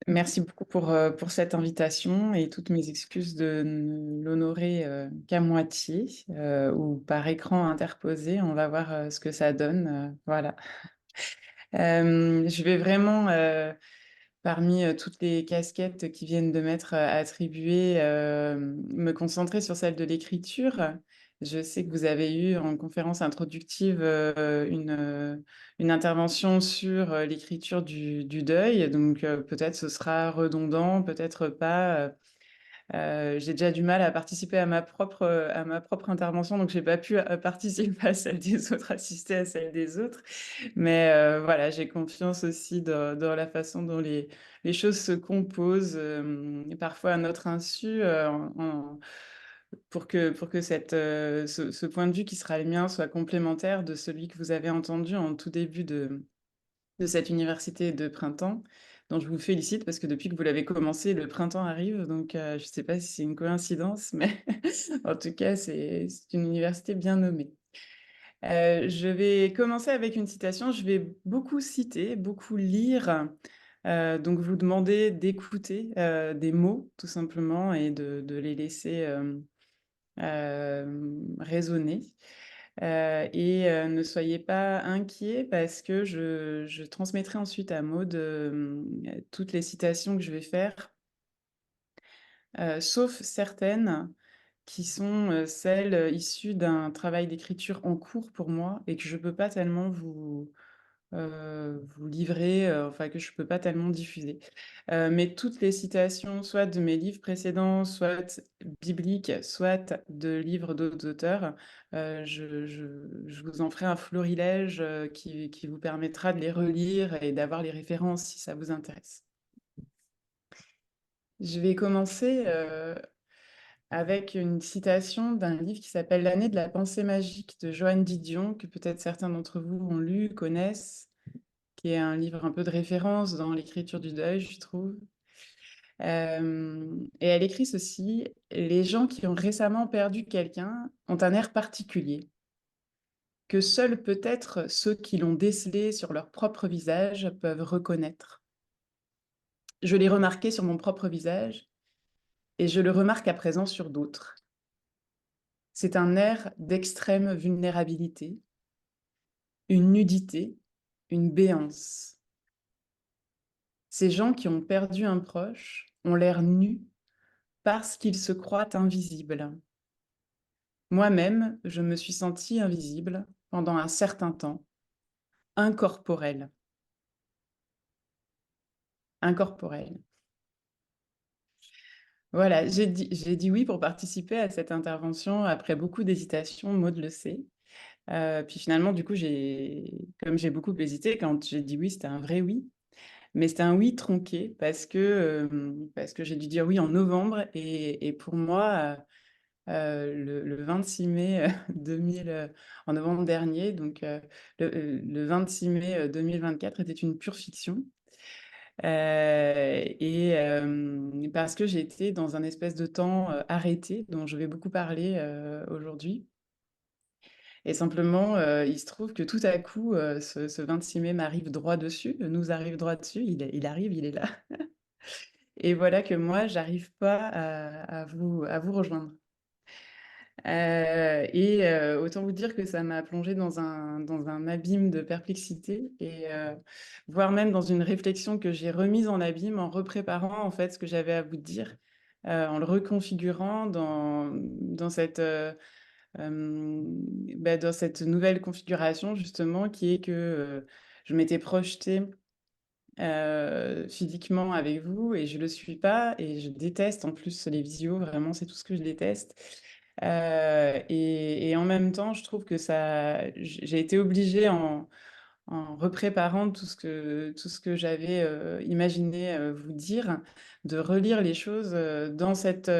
Merci beaucoup pour cette invitation et toutes mes excuses de ne l'honorer qu'à moitié ou par écran interposé. On va voir ce que ça donne. Voilà. Je vais vraiment, parmi toutes les casquettes qui viennent de m'être attribuées, me concentrer sur celle de l'écriture. Je sais que vous avez eu en conférence introductive une intervention sur l'écriture du deuil, donc peut-être ce sera redondant, peut-être pas. J'ai déjà du mal à participer à ma propre intervention, donc j'ai pas pu participer à celle des autres, assister à celle des autres. Mais voilà, j'ai confiance aussi dans la façon dont les choses se composent, parfois à notre insu, pour que ce point de vue qui sera le mien soit complémentaire de celui que vous avez entendu en tout début de cette université de printemps, dont je vous félicite parce que depuis que vous l'avez commencé, le printemps arrive. Donc, je ne sais pas si c'est une coïncidence, mais en tout cas, c'est une université bien nommée. Je vais commencer avec une citation. Je vais beaucoup citer, beaucoup lire, donc vous demander d'écouter des mots, tout simplement, et de les laisser résonner. Ne soyez pas inquiets parce que je transmettrai ensuite à Maud toutes les citations que je vais faire, sauf certaines qui sont celles issues d'un travail d'écriture en cours pour moi et que je ne peux pas tellement vous livrer, enfin que je peux pas tellement diffuser. Mais toutes les citations, soit de mes livres précédents, soit bibliques, soit de livres d'autres auteurs, je vous en ferai un florilège, qui vous permettra de les relire et d'avoir les références si ça vous intéresse. Je vais commencer, avec une citation d'un livre qui s'appelle «L'année de la pensée magique» de Joanne Didion, que peut-être certains d'entre vous ont lu, connaissent, qui est un livre un peu de référence dans l'écriture du deuil, je trouve. Et elle écrit ceci: «Les gens qui ont récemment perdu quelqu'un ont un air particulier, que seuls peut-être ceux qui l'ont décelé sur leur propre visage peuvent reconnaître. Je l'ai remarqué sur mon propre visage et je le remarque à présent sur d'autres. C'est un air d'extrême vulnérabilité, une nudité, une béance. Ces gens qui ont perdu un proche ont l'air nus parce qu'ils se croient invisibles. Moi-même, je me suis sentie invisible pendant un certain temps, incorporelle. Incorporelle. Voilà, j'ai dit oui pour participer à cette intervention après beaucoup d'hésitation, Maud le sait. Puis finalement, du coup, comme j'ai beaucoup hésité, quand j'ai dit oui, c'était un vrai oui. Mais c'était un oui tronqué parce que j'ai dû dire oui en novembre et pour moi, le 26 mai 2000, en novembre dernier, donc le 26 mai 2024 était une pure fiction. Parce que j'étais dans un espèce de temps arrêté dont je vais beaucoup parler aujourd'hui. Et simplement, il se trouve que tout à coup, ce 26 mai m'arrive droit dessus, nous arrive droit dessus, il arrive, il est là. Et voilà que moi, j'arrive pas à vous rejoindre. Autant vous dire que ça m'a plongée dans un abîme de perplexité voire même dans une réflexion que j'ai remise en abîme en repréparant, en fait, ce que j'avais à vous dire, en le reconfigurant dans cette nouvelle configuration justement qui est que, je m'étais projetée, physiquement avec vous et je le suis pas et je déteste en plus les visios, vraiment, c'est tout ce que je déteste. En même temps, je trouve que j'ai été obligée en repréparant tout ce que j'avais imaginé vous dire, de relire les choses dans cette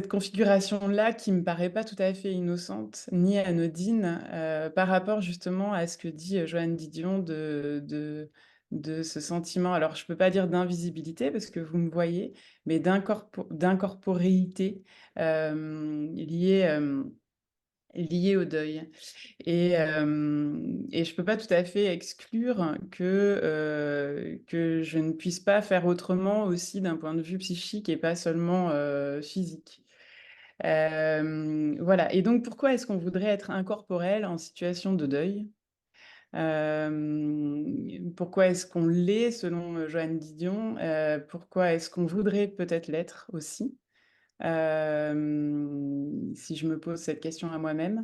configuration-là qui me paraît pas tout à fait innocente ni anodine par rapport justement à ce que dit Joanne Didion de ce sentiment. Alors, je peux pas dire d'invisibilité parce que vous me voyez, mais d'incorporéité liée liées au deuil. Et je peux pas tout à fait exclure que je ne puisse pas faire autrement aussi d'un point de vue psychique et pas seulement, physique. Voilà, et donc pourquoi est-ce qu'on voudrait être incorporel en situation de deuil? Pourquoi est-ce qu'on l'est selon, Joanne Didion? Pourquoi est-ce qu'on voudrait peut-être l'être aussi? Si je me pose cette question à moi-même.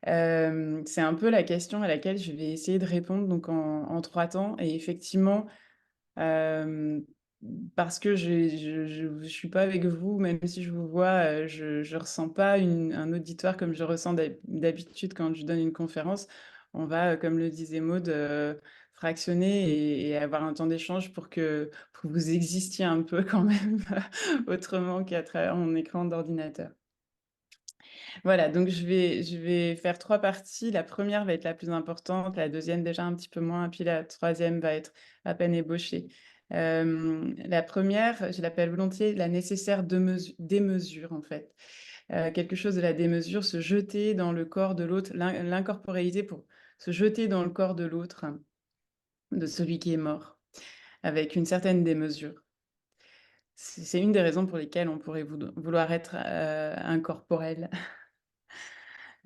C'est un peu la question à laquelle je vais essayer de répondre donc en 3 temps et effectivement, hem, parce que je suis pas avec vous, même si je vous vois, je ressens pas un auditoire comme je ressens d'habitude quand je donne une conférence. On va, comme le disait Maud, fractionner et avoir un temps d'échange pour que vous existiez un peu quand même autrement qu'à travers mon écran d'ordinateur. Voilà, donc je vais faire 3 parties. La première va être la plus importante, la deuxième déjà un petit peu moins, puis la troisième va être à peine ébauchée. La première, je l'appelle volontiers la nécessaire démesure, en fait. Quelque chose de la démesure, se jeter dans le corps de l'autre, l'incorporéité pour se jeter dans le corps de l'autre, de celui qui est mort, avec une certaine démesure. C'est une des raisons pour lesquelles on pourrait vouloir être, incorporel.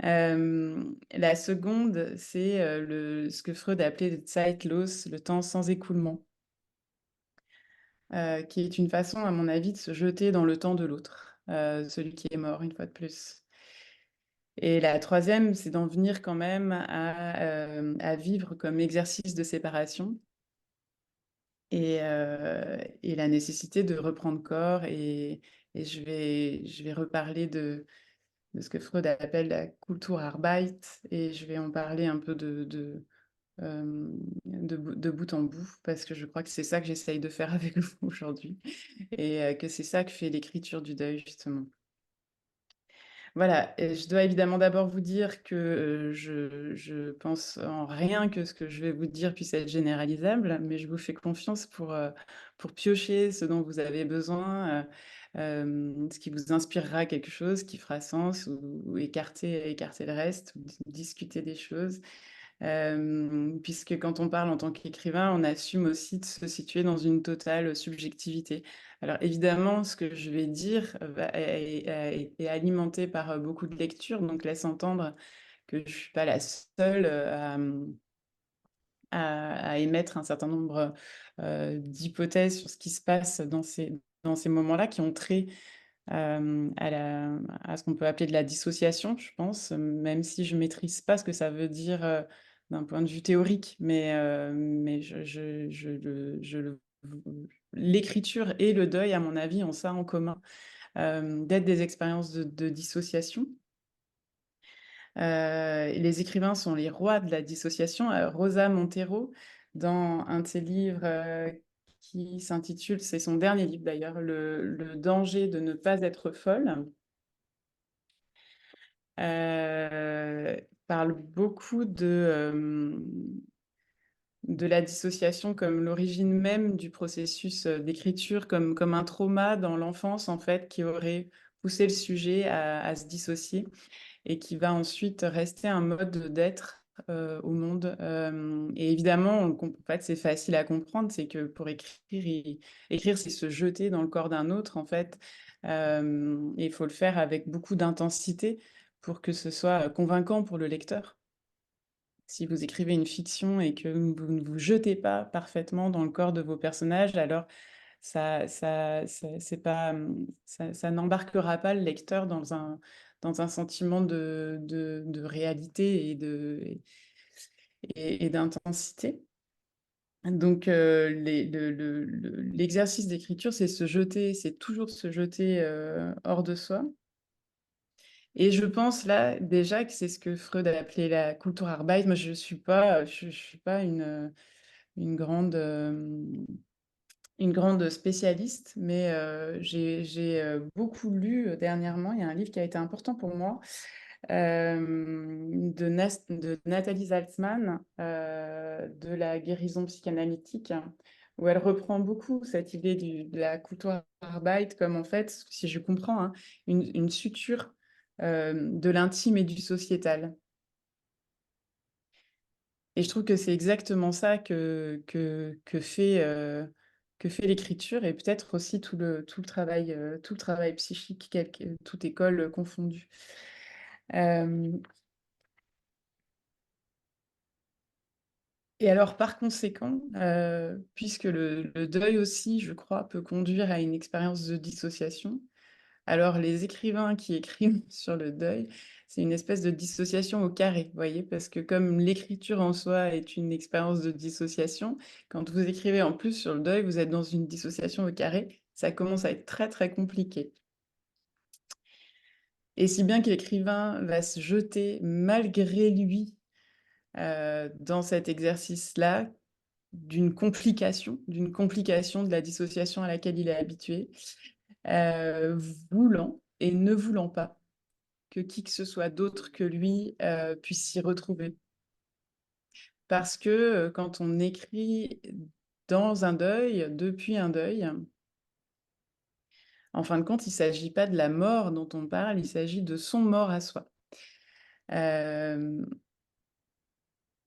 La seconde, c'est, ce que Freud appelait le Zeitlos, le temps sans écoulement, qui est une façon, à mon avis, de se jeter dans le temps de l'autre, celui qui est mort, une fois de plus. Et la troisième, c'est d'en venir quand même à vivre comme exercice de séparation et la nécessité de reprendre corps et je vais reparler de ce que Freud appelle la Kulturarbeit et je vais en parler un peu de bout en bout, parce que je crois que c'est ça que j'essaye de faire avec vous aujourd'hui et que c'est ça que fait l'écriture du deuil, justement. Voilà, et je dois évidemment d'abord vous dire que, je pense en rien que ce que je vais vous dire puisse être généralisable, mais je vous fais confiance pour piocher ce dont vous avez besoin, ce qui vous inspirera quelque chose, qui fera sens ou écarter le reste, ou discuter des choses. Puisque quand on parle en tant qu'écrivain, on assume aussi de se situer dans une totale subjectivité. Alors évidemment, ce que je vais dire est alimenté par beaucoup de lectures, donc laisse entendre que je ne suis pas la seule à émettre un certain nombre d'hypothèses sur ce qui se passe dans ces moments-là qui ont trait à ce qu'on peut appeler de la dissociation, je pense, même si je maîtrise pas ce que ça veut dire, d'un point de vue théorique, mais l'écriture et le deuil, à mon avis, ont ça en commun, d'être des expériences de dissociation. Les écrivains sont les rois de la dissociation. Rosa Montero, dans un de ses livres, qui s'intitule, c'est son dernier livre d'ailleurs, Le danger de ne pas être folle. Parle beaucoup de la dissociation comme l'origine même du processus, d'écriture, comme un trauma dans l'enfance, en fait, qui aurait poussé le sujet à se dissocier et qui va ensuite rester un mode d'être, au monde. Et évidemment, en fait, c'est facile à comprendre, c'est que pour écrire, c'est se jeter dans le corps d'un autre, en fait, et il faut le faire avec beaucoup d'intensité pour que ce soit, convaincant pour le lecteur. Si vous écrivez une fiction et que vous ne vous jetez pas parfaitement dans le corps de vos personnages, alors ça c'est pas, ça n'embarquera pas le lecteur dans un sentiment de réalité et d'intensité. Donc l'exercice d'écriture, c'est se jeter, c'est toujours se jeter, hors de soi. Et je pense là, déjà, que c'est ce que Freud a appelé la Kulturarbeit. Moi, je suis pas une grande spécialiste, mais j'ai beaucoup lu, dernièrement. Il y a un livre qui a été important pour moi, de Nathalie Salzman, de la guérison psychanalytique, où elle reprend beaucoup cette idée de la Kulturarbeit comme, en fait, si je comprends, hein, une suture de l'intime et du sociétal. Et je trouve que c'est exactement ça que fait l'écriture, et peut-être aussi tout le travail psychique, toute école confondue. Euh, et alors, par conséquent, puisque le deuil aussi, je crois, peut conduire à une expérience de dissociation, alors les écrivains qui écrivent sur le deuil, c'est une espèce de dissociation au carré, vous voyez, parce que comme l'écriture en soi est une expérience de dissociation, quand vous écrivez en plus sur le deuil, vous êtes dans une dissociation au carré, ça commence à être très très compliqué. Et si bien que l'écrivain va se jeter malgré lui dans cet exercice-là d'une complication de la dissociation à laquelle il est habitué, voulant et ne voulant pas que qui que ce soit d'autre que lui puisse s'y retrouver. Parce que quand on écrit dans un deuil, depuis un deuil, en fin de compte, il ne s'agit pas de la mort dont on parle, il s'agit de son mort à soi. Euh,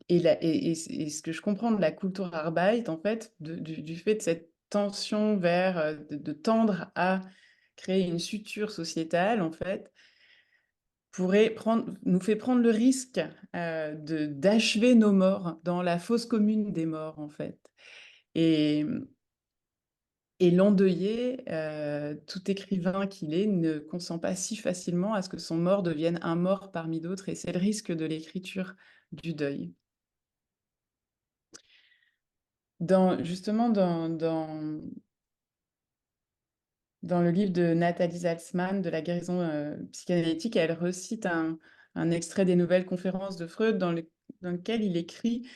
et ce que je comprends de la Kulturarbeit, en fait, du fait de cette tension vers, de tendre à créer une suture sociétale, en fait, nous fait prendre le risque d'achever nos morts dans la fosse commune des morts, en fait. Et, et l'endeuillé, tout écrivain qu'il est, ne consent pas si facilement à ce que son mort devienne un mort parmi d'autres, et c'est le risque de l'écriture du deuil. Justement, dans le livre de Nathalie Salzman, de la guérison psychanalytique, elle recite un extrait des nouvelles conférences de Freud dans lequel il écrit: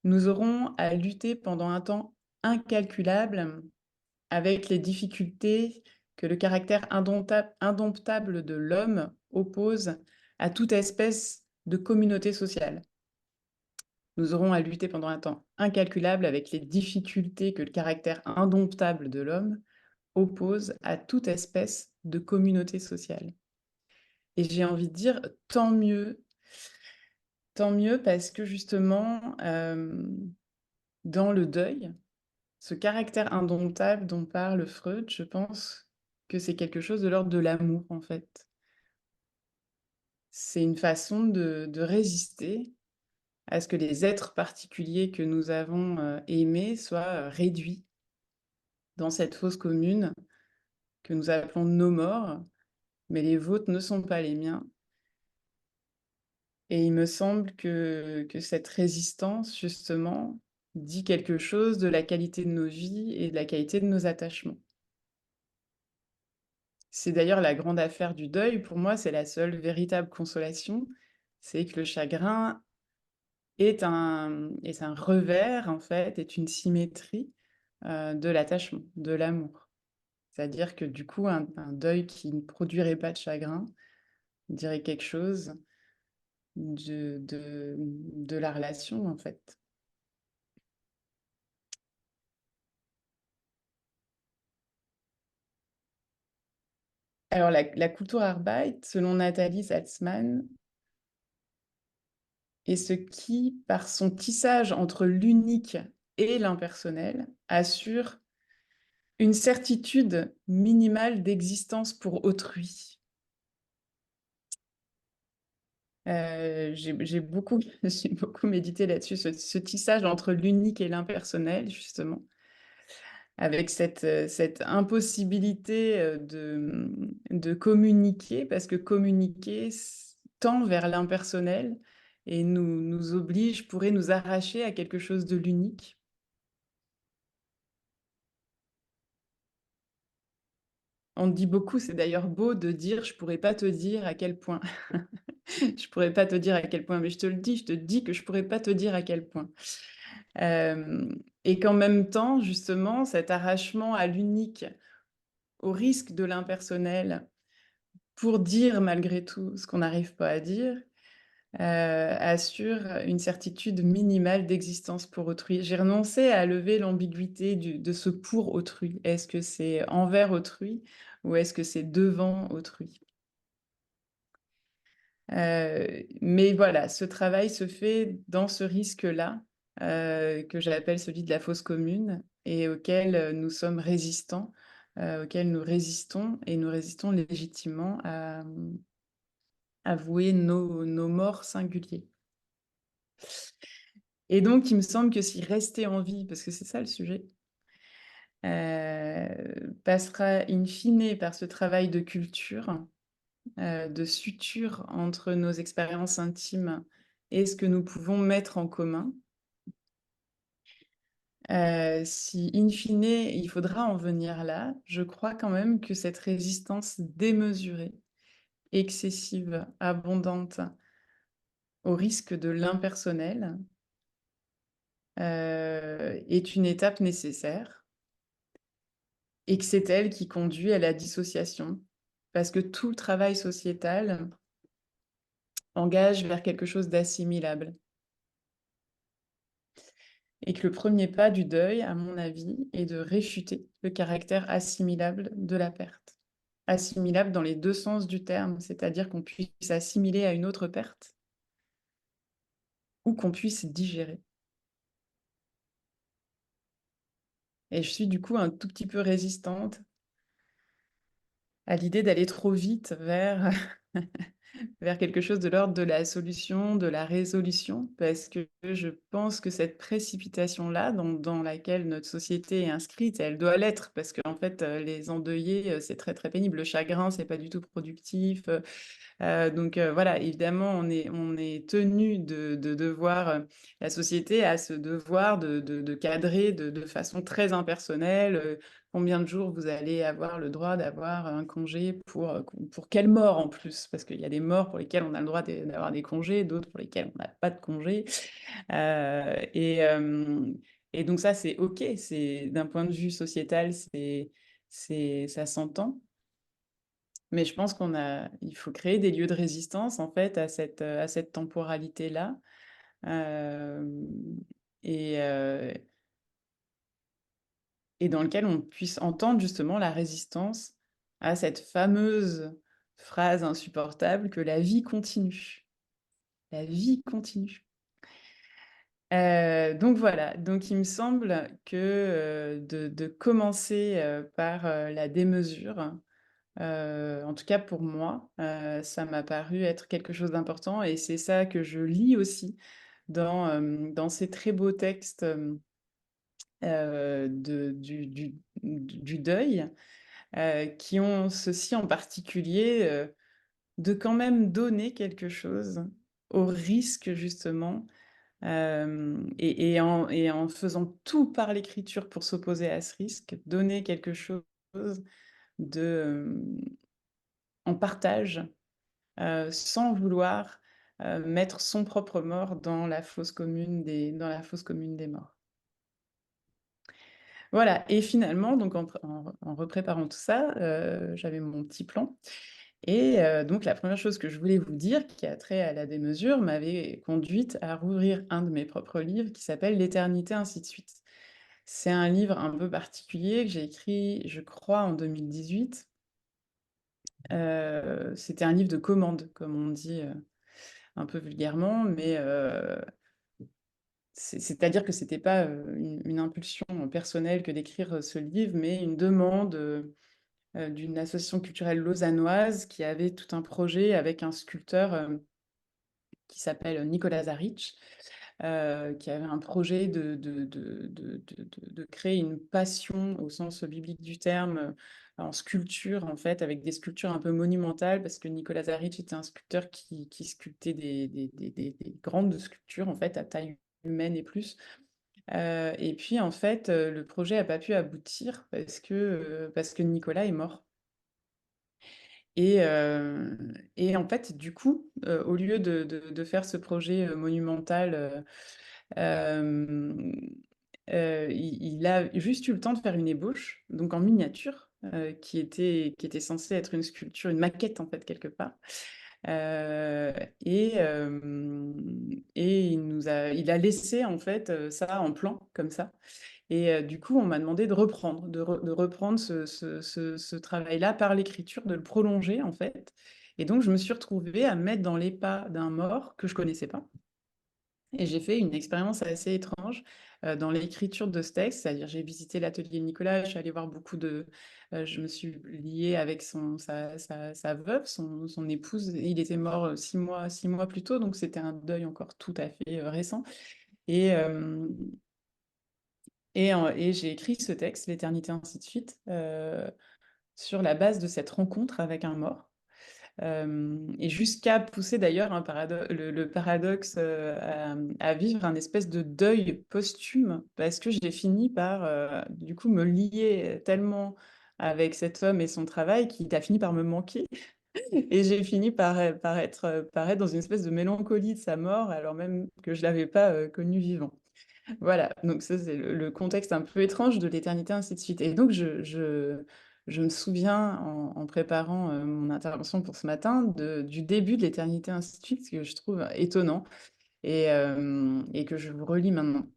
nous aurons à lutter pendant un temps incalculable avec les difficultés que le caractère indomptable de l'homme oppose à toute espèce de communauté sociale. Nous aurons à lutter pendant un temps incalculable avec les difficultés que le caractère indomptable de l'homme oppose à toute espèce de communauté sociale. Et j'ai envie de dire, tant mieux parce que justement, dans le deuil, ce caractère indomptable dont parle Freud, je pense que c'est quelque chose de l'ordre de l'amour, en fait. C'est une façon de résister à ce que les êtres particuliers que nous avons aimés soient réduits dans cette fosse commune que nous appelons nos morts, mais les vôtres ne sont pas les miens. Et il me semble que cette résistance, justement, dit quelque chose de la qualité de nos vies et de la qualité de nos attachements. C'est d'ailleurs la grande affaire du deuil. Pour moi, c'est la seule véritable consolation. C'est que le chagrin est un revers, en fait, est une symétrie de l'attachement, de l'amour. C'est-à-dire que du coup, un deuil qui ne produirait pas de chagrin dirait quelque chose de la relation, en fait. Alors, la Kulturarbeit, selon Nathalie Salzman, est ce qui, par son tissage entre l'unique et l'impersonnel, assure une certitude minimale d'existence pour autrui. J'ai beaucoup, j'ai beaucoup médité là-dessus, ce tissage entre l'unique et l'impersonnel, justement, avec cette impossibilité de communiquer, parce que communiquer tend vers l'impersonnel et nous oblige, pourrait nous arracher à quelque chose de l'unique. On dit beaucoup, c'est d'ailleurs beau de dire, je pourrais pas te dire à quel point. Je pourrais pas te dire à quel point, mais je te dis que je pourrais pas te dire à quel point. Et qu'en même temps, justement, cet arrachement à l'unique, au risque de l'impersonnel, pour dire malgré tout ce qu'on n'arrive pas à dire, assure une certitude minimale d'existence pour autrui. J'ai renoncé à lever l'ambiguïté de ce pour autrui. Est-ce que c'est envers autrui ou est-ce que c'est devant autrui? Mais voilà, ce travail se fait dans ce risque-là, que j'appelle celui de la fosse commune et auquel, nous sommes résistants, auquel nous résistons et nous résistons légitimement à, avouer nos morts singuliers. Et donc il me semble que si rester en vie, parce que c'est ça le sujet, passera in fine par ce travail de culture, de suture entre nos expériences intimes et ce que nous pouvons mettre en commun. Si in fine, il faudra en venir là, je crois quand même que cette résistance démesurée, excessive, abondante, au risque de l'impersonnel, est une étape nécessaire et que c'est elle qui conduit à la dissociation. Parce que tout le travail sociétal engage vers quelque chose d'assimilable. Et que le premier pas du deuil, à mon avis, est de réfuter le caractère assimilable de la perte. Assimilable dans les deux sens du terme, c'est-à-dire qu'on puisse assimiler à une autre perte ou qu'on puisse digérer. Et je suis du coup un tout petit peu résistante à l'idée d'aller trop vite vers vers quelque chose de l'ordre de la solution, de la résolution, parce que je pense que cette précipitation-là, dans laquelle notre société est inscrite, elle doit l'être, parce qu'en fait, les endeuillés, c'est très, très pénible. Le chagrin, c'est pas du tout productif, donc voilà, évidemment, on est tenu de devoir, la société a ce devoir de cadrer de façon très impersonnelle, combien de jours vous allez avoir le droit d'avoir un congé pour quelle mort en plus? Parce qu'il y a des morts pour lesquelles on a le droit d'avoir des congés, d'autres pour lesquelles on n'a pas de congé. Et donc ça, c'est OK, c'est d'un point de vue sociétal, ça s'entend. Mais je pense il faut créer des lieux de résistance en fait à cette temporalité-là. Hem et heu et dans lequel on puisse entendre justement la résistance à cette fameuse phrase insupportable que la vie continue. La vie continue. Donc voilà, donc il me semble que, de commencer, par, la démesure, en tout cas pour moi, ça m'a paru être quelque chose d'important et c'est ça que je lis aussi dans ces très beaux textes, de du deuil, qui ont ceci en particulier, de quand même donner quelque chose au risque justement, et en faisant tout par l'écriture pour s'opposer à ce risque, donner quelque chose de, en partage, sans vouloir, mettre son propre mort dans la fosse commune des morts. Voilà et finalement donc en repréparant tout ça, j'avais mon petit plan et donc la première chose que je voulais vous dire, qui a trait à la démesure, m'avait conduite à rouvrir un de mes propres livres qui s'appelle «L'éternité, ainsi de suite». C'est un livre un peu particulier que j'ai écrit, je crois, en 2018. C'était un livre de commande, comme on dit, un peu vulgairement, mais c'est-à-dire que c'était pas, une impulsion personnelle que d'écrire, ce livre, mais une demande, d'une association culturelle lausannoise qui avait tout un projet avec un sculpteur, qui s'appelle Nicolas Zaric, qui avait un projet de créer une passion au sens biblique du terme, en sculpture, en fait, avec des sculptures un peu monumentales, parce que Nicolas Zaric était un sculpteur qui sculptait des grandes sculptures, en fait, à taille humaine et plus. Et puis, en fait, le projet n'a pas pu aboutir parce que Nicolas est mort. Et en fait, du coup, au lieu de faire ce projet, monumental, hem, il a juste eu le temps de faire une ébauche, donc en miniature, qui était censée être une sculpture, une maquette, en fait, quelque part. Heu et il a laissé, en fait, ça en plan, comme ça. Et du coup, on m'a demandé de reprendre ce travail-là par l'écriture, de le prolonger, en fait Et donc, je me suis retrouvée à me mettre dans les pas d'un mort que je connaissais pas. Et j'ai fait une expérience assez étrange dans l'écriture de ce texte, c'est-à-dire j'ai visité l'atelier de Nicolas, je suis allée voir beaucoup de... je me suis liée avec sa veuve, son épouse. Il était mort 6 mois plus tôt, donc c'était un deuil encore tout à fait récent. Et, et j'ai écrit ce texte, L'éternité, ainsi de suite, sur la base de cette rencontre avec un mort. Et jusqu'à pousser d'ailleurs le paradoxe à vivre un espèce de deuil posthume, parce que j'ai fini par, du coup, me lier tellement avec cet homme et son travail qu'il a fini par me manquer. Et j'ai fini par être dans une espèce de mélancolie de sa mort, alors même que je ne l'avais pas connu vivant. Voilà, donc ça c'est le contexte un peu étrange de l'éternité, ainsi de suite. Et donc je me souviens en préparant mon intervention pour ce matin du début de l'éternité, ainsi de suite, ce que je trouve étonnant et que je vous relis maintenant.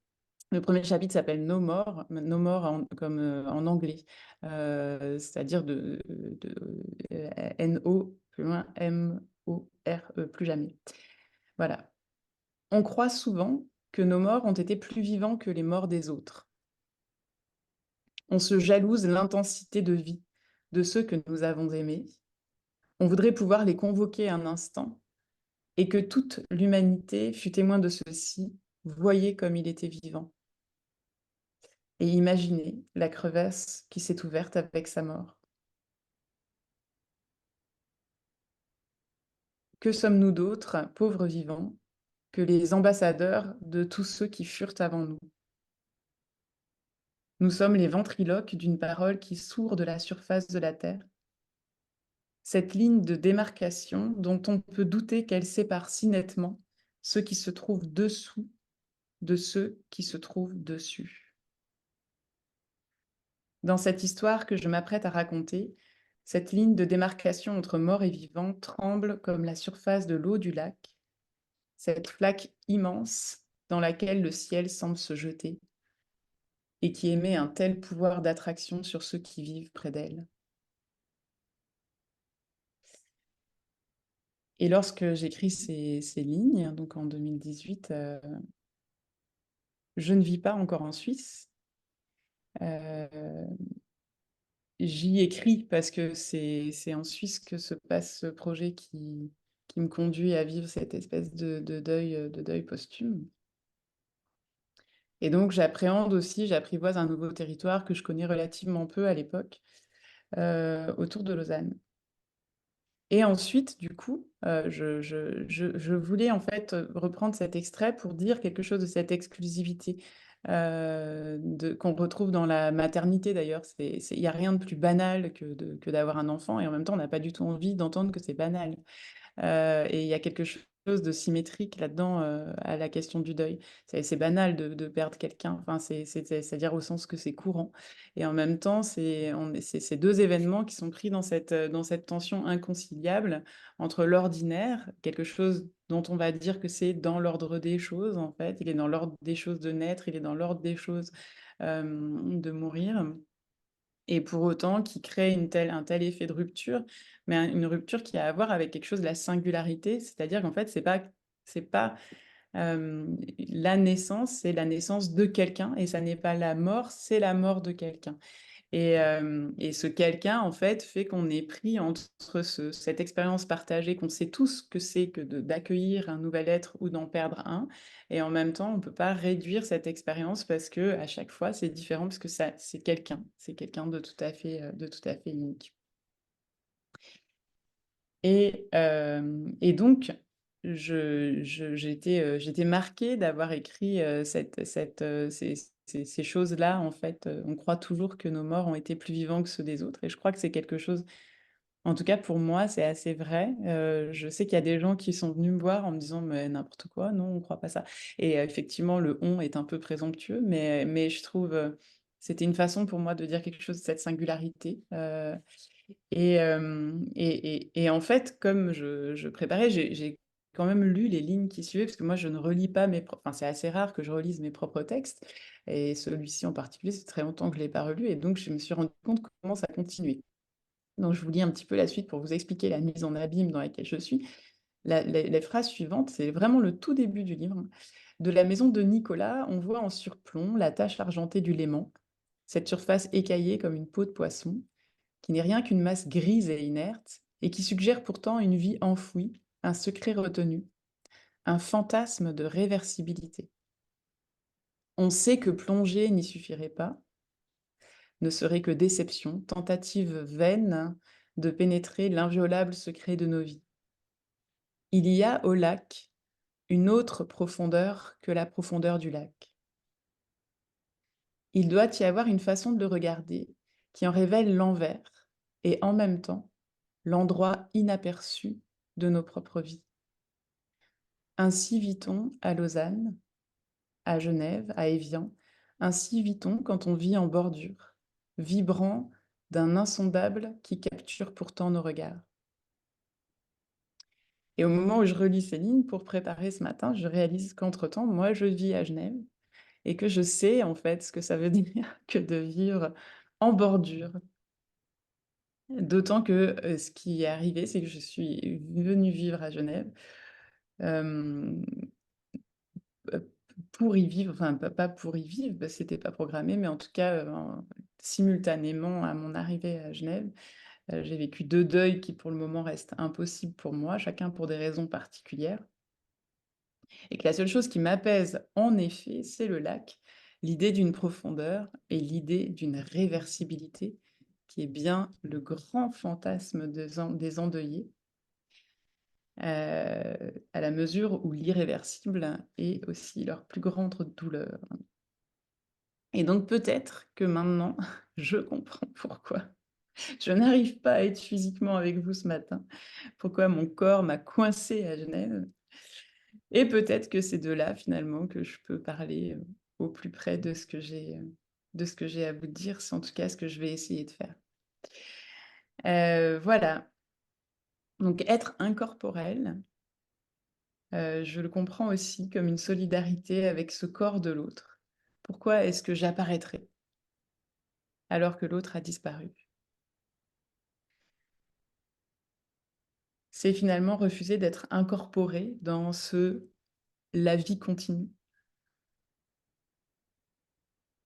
Le premier chapitre s'appelle No More, No More comme en anglais, c'est-à-dire N-O, plus loin, M-O-R-E, plus jamais. Voilà. On croit souvent que nos morts ont été plus vivants que les morts des autres. On se jalouse l'intensité de vie de ceux que nous avons aimés. On voudrait pouvoir les convoquer un instant et que toute l'humanité fût témoin de ceci, voyez comme il était vivant. Et imaginez la crevasse qui s'est ouverte avec sa mort. Que sommes-nous d'autres, pauvres vivants, que les ambassadeurs de tous ceux qui furent avant nous? Nous sommes les ventriloques d'une parole qui sourd de la surface de la terre. Cette ligne de démarcation dont on peut douter qu'elle sépare si nettement ceux qui se trouvent dessous de ceux qui se trouvent dessus. Dans cette histoire que je m'apprête à raconter, cette ligne de démarcation entre mort et vivant tremble comme la surface de l'eau du lac, cette flaque immense dans laquelle le ciel semble se jeter et qui émet un tel pouvoir d'attraction sur ceux qui vivent près d'elle. Et lorsque j'écris ces lignes, donc en 2018, je ne vis pas encore en Suisse. J'y écris parce que c'est en Suisse que se passe ce projet qui me conduit à vivre cette espèce de deuil posthume. Et donc j'apprivoise un nouveau territoire que je connais relativement peu à l'époque, autour de Lausanne. Et ensuite, du coup, je voulais en fait reprendre cet extrait pour dire quelque chose de cette exclusivité qu'on retrouve dans la maternité d'ailleurs. Il n'y a rien de plus banal que d'avoir un enfant et en même temps, on n'a pas du tout envie d'entendre que c'est banal. Et il y a quelque chose de symétrique là-dedans à la question du deuil. C'est banal de perdre quelqu'un, enfin, c'est-à-dire au sens que c'est courant. Et en même temps, c'est ces deux événements qui sont pris dans cette tension inconciliable entre l'ordinaire, quelque chose dont on va dire que c'est dans l'ordre des choses, en fait. Il est dans l'ordre des choses de naître, il est dans l'ordre des choses de mourir. Et pour autant, qui crée un tel effet de rupture, mais une rupture qui a à voir avec quelque chose de la singularité, c'est-à-dire qu'en fait, c'est pas la naissance, c'est la naissance de quelqu'un, et ça n'est pas la mort, c'est la mort de quelqu'un. Et ce quelqu'un, en fait qu'on est pris entre cette expérience partagée, qu'on sait tous que c'est que d'accueillir un nouvel être ou d'en perdre un. Et en même temps, on ne peut pas réduire cette expérience parce que à chaque fois, c'est différent, parce que c'est quelqu'un de tout à fait unique. Et donc, j'étais marquée d'avoir écrit ces choses-là. En fait, on croit toujours que nos morts ont été plus vivants que ceux des autres. Et je crois que c'est quelque chose, en tout cas pour moi, c'est assez vrai. Je sais qu'il y a des gens qui sont venus me voir en me disant, mais n'importe quoi, non, on ne croit pas ça. Et effectivement, le on est un peu présomptueux, mais je trouve, c'était une façon pour moi de dire quelque chose de cette singularité. Et en fait, comme je préparais, j'ai quand même lu les lignes qui suivaient, parce que moi, je ne relis pas enfin, c'est assez rare que je relise mes propres textes, et celui-ci en particulier, c'est très longtemps que je ne l'ai pas relu, et donc je me suis rendu compte comment ça continuait. Donc je vous lis un petit peu la suite pour vous expliquer la mise en abîme dans laquelle je suis. Les phrases suivantes, c'est vraiment le tout début du livre. De la maison de Nicolas, on voit en surplomb la tache argentée du léman, cette surface écaillée comme une peau de poisson, qui n'est rien qu'une masse grise et inerte, et qui suggère pourtant une vie enfouie, un secret retenu, un fantasme de réversibilité. On sait que plonger n'y suffirait pas, ne serait que déception, tentative vaine de pénétrer l'inviolable secret de nos vies. Il y a au lac une autre profondeur que la profondeur du lac. Il doit y avoir une façon de le regarder qui en révèle l'envers et en même temps l'endroit inaperçu de nos propres vies. Ainsi vit-on à Lausanne, à Genève, à Évian, ainsi vit-on quand on vit en bordure, vibrant d'un insondable qui capture pourtant nos regards. Et au moment où je relis ces lignes pour préparer ce matin, je réalise qu'entre-temps, moi, je vis à Genève et que je sais en fait ce que ça veut dire que de vivre en bordure. D'autant que ce qui est arrivé, c'est que je suis venue vivre à Genève euh, pour y vivre, enfin pas pour y vivre, parce que c'était pas programmé, mais en tout cas simultanément à mon arrivée à Genève, j'ai vécu 2 deuils qui pour le moment restent impossibles pour moi, chacun pour des raisons particulières. Et que la seule chose qui m'apaise, en effet, c'est le lac, l'idée d'une profondeur et l'idée d'une réversibilité, qui est bien le grand fantasme des endeuillés, à la mesure où l'irréversible est aussi leur plus grande douleur. Et donc peut-être que maintenant, je comprends pourquoi je n'arrive pas à être physiquement avec vous ce matin, pourquoi mon corps m'a coincée à Genève. Et peut-être que c'est de là, finalement, que je peux parler, au plus près de ce que j'ai à vous dire. C'est en tout cas ce que je vais essayer de faire. Voilà, donc être incorporel, je le comprends aussi comme une solidarité avec ce corps de l'autre. Pourquoi est-ce que j'apparaîtrais alors que l'autre a disparu? C'est finalement refuser d'être incorporé dans la vie continue.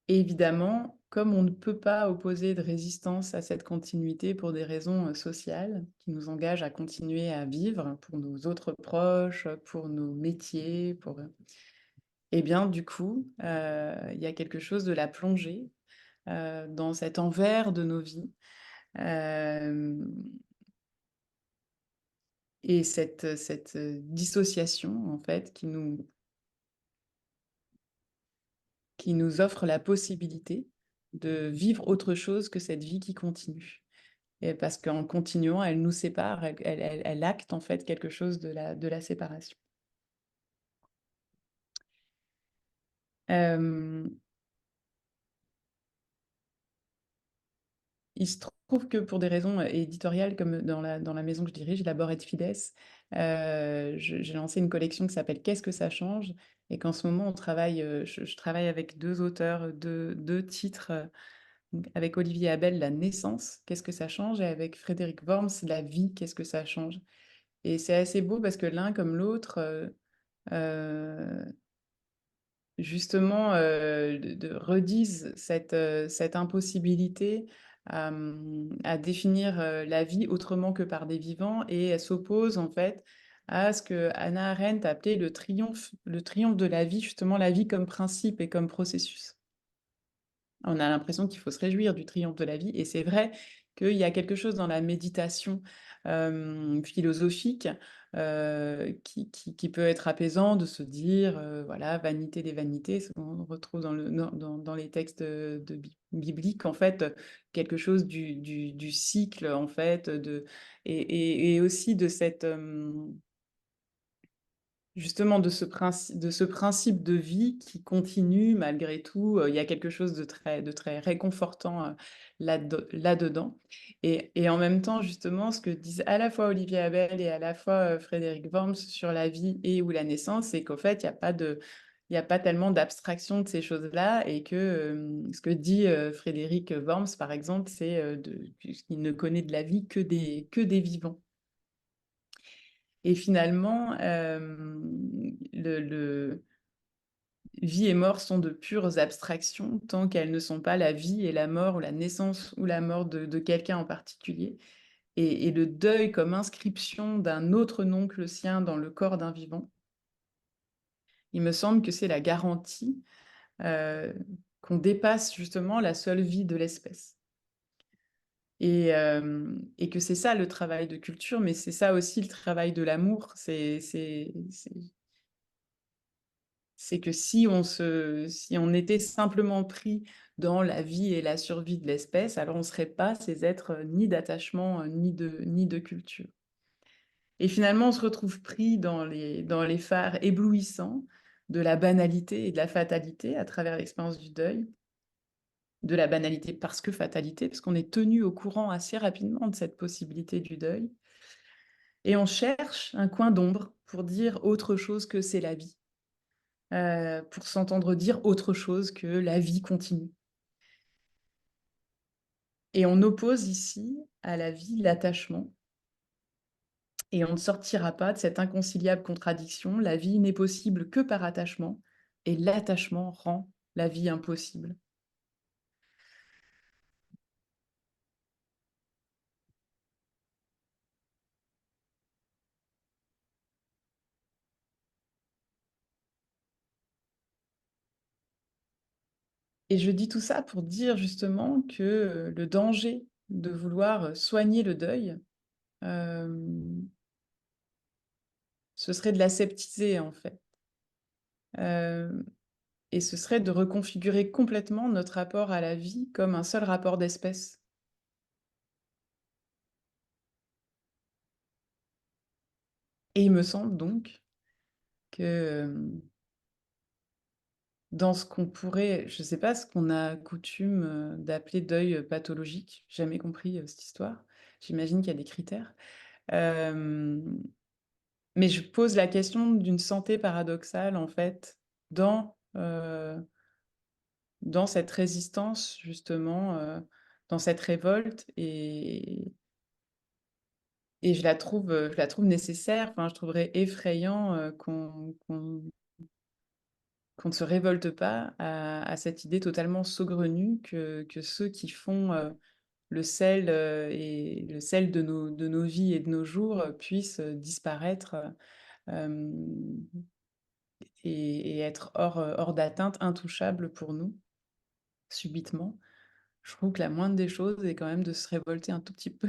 Et évidemment, comme on ne peut pas opposer de résistance à cette continuité pour des raisons sociales qui nous engagent à continuer à vivre pour nos autres proches, pour nos métiers, eh bien, du coup, il y a quelque chose de la plongée dans cet envers de nos vies. Et cette dissociation, en fait, qui nous offre la possibilité de vivre autre chose que cette vie qui continue. Et parce qu'en continuant, elle nous sépare, elle acte en fait quelque chose de la séparation. Euh, il se trouve que pour des raisons éditoriales, comme dans la maison que je dirige, Labor et Fides, j'ai lancé une collection qui s'appelle Qu'est-ce que ça change? Et qu'en ce moment, je travaille avec 2 auteurs, 2 titres, donc avec Olivier Abel, La naissance, qu'est-ce que ça change? Et avec Frédéric Worms, La vie, qu'est-ce que ça change? Et c'est assez beau parce que l'un comme l'autre, justement, redisent cette impossibilité à définir la vie autrement que par des vivants, et elle s'oppose en fait à ce que Hannah Arendt appelait le triomphe de la vie, justement la vie comme principe et comme processus. On a l'impression qu'il faut se réjouir du triomphe de la vie, et c'est vrai qu'il y a quelque chose dans la méditation philosophique qui peut être apaisant, de se dire, voilà, vanité des vanités, ce qu'on retrouve dans les textes bibliques, en fait, quelque chose du cycle, en fait, et aussi de cette... justement, de ce principe de vie qui continue malgré tout. Il y a quelque chose de très réconfortant là-dedans. Et en même temps, justement, ce que disent à la fois Olivier Abel et à la fois Frédéric Worms sur la vie et ou la naissance, c'est qu'au fait, il n'y a pas il y a pas tellement d'abstraction de ces choses-là et que, ce que dit, Frédéric Worms, par exemple, c'est, puisqu'il ne connaît de la vie que des vivants. Et finalement, le vie et mort sont de pures abstractions tant qu'elles ne sont pas la vie et la mort ou la naissance ou la mort de quelqu'un en particulier. Et le deuil comme inscription d'un autre nom que le sien dans le corps d'un vivant, il me semble que c'est la garantie euh, qu'on dépasse justement la seule vie de l'espèce. Et que c'est ça le travail de culture, mais c'est ça aussi le travail de l'amour. C'est que si on était simplement pris dans la vie et la survie de l'espèce, alors on ne serait pas ces êtres ni d'attachement ni de culture. Et finalement, on se retrouve pris dans les phares éblouissants de la banalité et de la fatalité à travers l'expérience du deuil. De la banalité parce que fatalité, parce qu'on est tenu au courant assez rapidement de cette possibilité du deuil. Et on cherche un coin d'ombre pour dire autre chose que c'est la vie, pour s'entendre dire autre chose que la vie continue. Et on oppose ici à la vie l'attachement. Et on ne sortira pas de cette inconciliable contradiction. La vie n'est possible que par attachement, et l'attachement rend la vie impossible. Et je dis tout ça pour dire justement que le danger de vouloir soigner le deuil, ce serait de l'aseptiser en fait. Et ce serait de reconfigurer complètement notre rapport à la vie comme un seul rapport d'espèce. Et il me semble donc que dans ce qu'on pourrait, je ne sais pas ce qu'on a coutume d'appeler deuil pathologique, jamais compris cette histoire, j'imagine qu'il y a des critères. Euh, mais je pose la question d'une santé paradoxale en fait dans cette résistance justement, dans cette révolte et je la trouve nécessaire. Enfin, je trouverais effrayant qu'on ne se révolte pas à cette idée totalement saugrenue que ceux qui font le sel et le sel de nos vies et de nos jours puissent disparaître euh, et être hors d'atteinte, intouchables pour nous, subitement. Je trouve que la moindre des choses est quand même de se révolter un tout petit peu.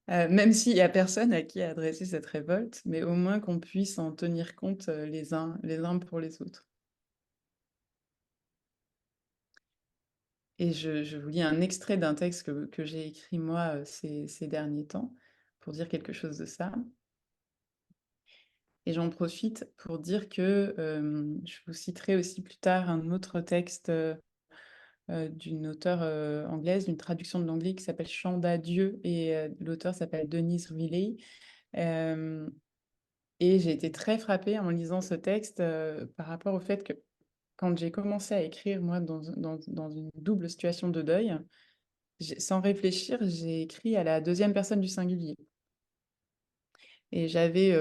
Même s'il n'y a personne à qui adresser cette révolte, mais au moins qu'on puisse en tenir compte les uns pour les autres. Et je vous lis un extrait d'un texte que j'ai écrit moi ces derniers temps pour dire quelque chose de ça. Et j'en profite pour dire que je vous citerai aussi plus tard un autre texte d'une auteure anglaise, d'une traduction de l'anglais qui s'appelle Chant d'adieu et l'auteur s'appelle Denise Riley. Euh, Et j'ai été très frappée en lisant ce texte par rapport au fait que quand j'ai commencé à écrire, moi, dans une double situation de deuil, sans réfléchir, j'ai écrit à la deuxième personne du singulier. Et j'avais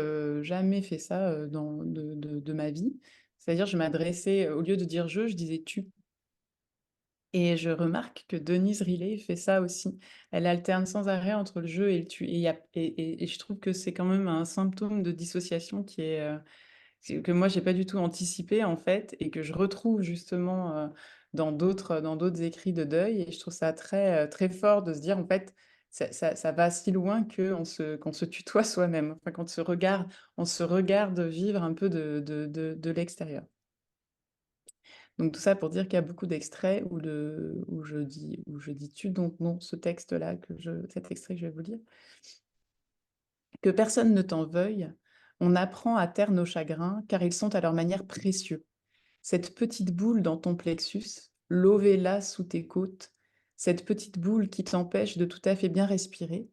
jamais fait ça de ma vie. C'est-à-dire, je m'adressais, au lieu de dire je disais tu. Et je remarque que Denise Riley fait ça aussi. Elle alterne sans arrêt entre le je et le tu. Et je trouve que c'est quand même un symptôme de dissociation que moi, j'ai pas du tout anticipé, en fait, et que je retrouve justement dans d'autres écrits de deuil. Et je trouve ça très, très fort de se dire, en fait, ça va si loin qu'on se tutoie soi-même, enfin, on se regarde vivre un peu de l'extérieur. Donc tout ça pour dire qu'il y a beaucoup d'extraits où je dis tu, donc non, ce texte-là, cet extrait que je vais vous lire. Que personne ne t'en veuille, on apprend à taire nos chagrins, car ils sont à leur manière précieux. Cette petite boule dans ton plexus, lovez-la sous tes côtes, cette petite boule qui t'empêche de tout à fait bien respirer.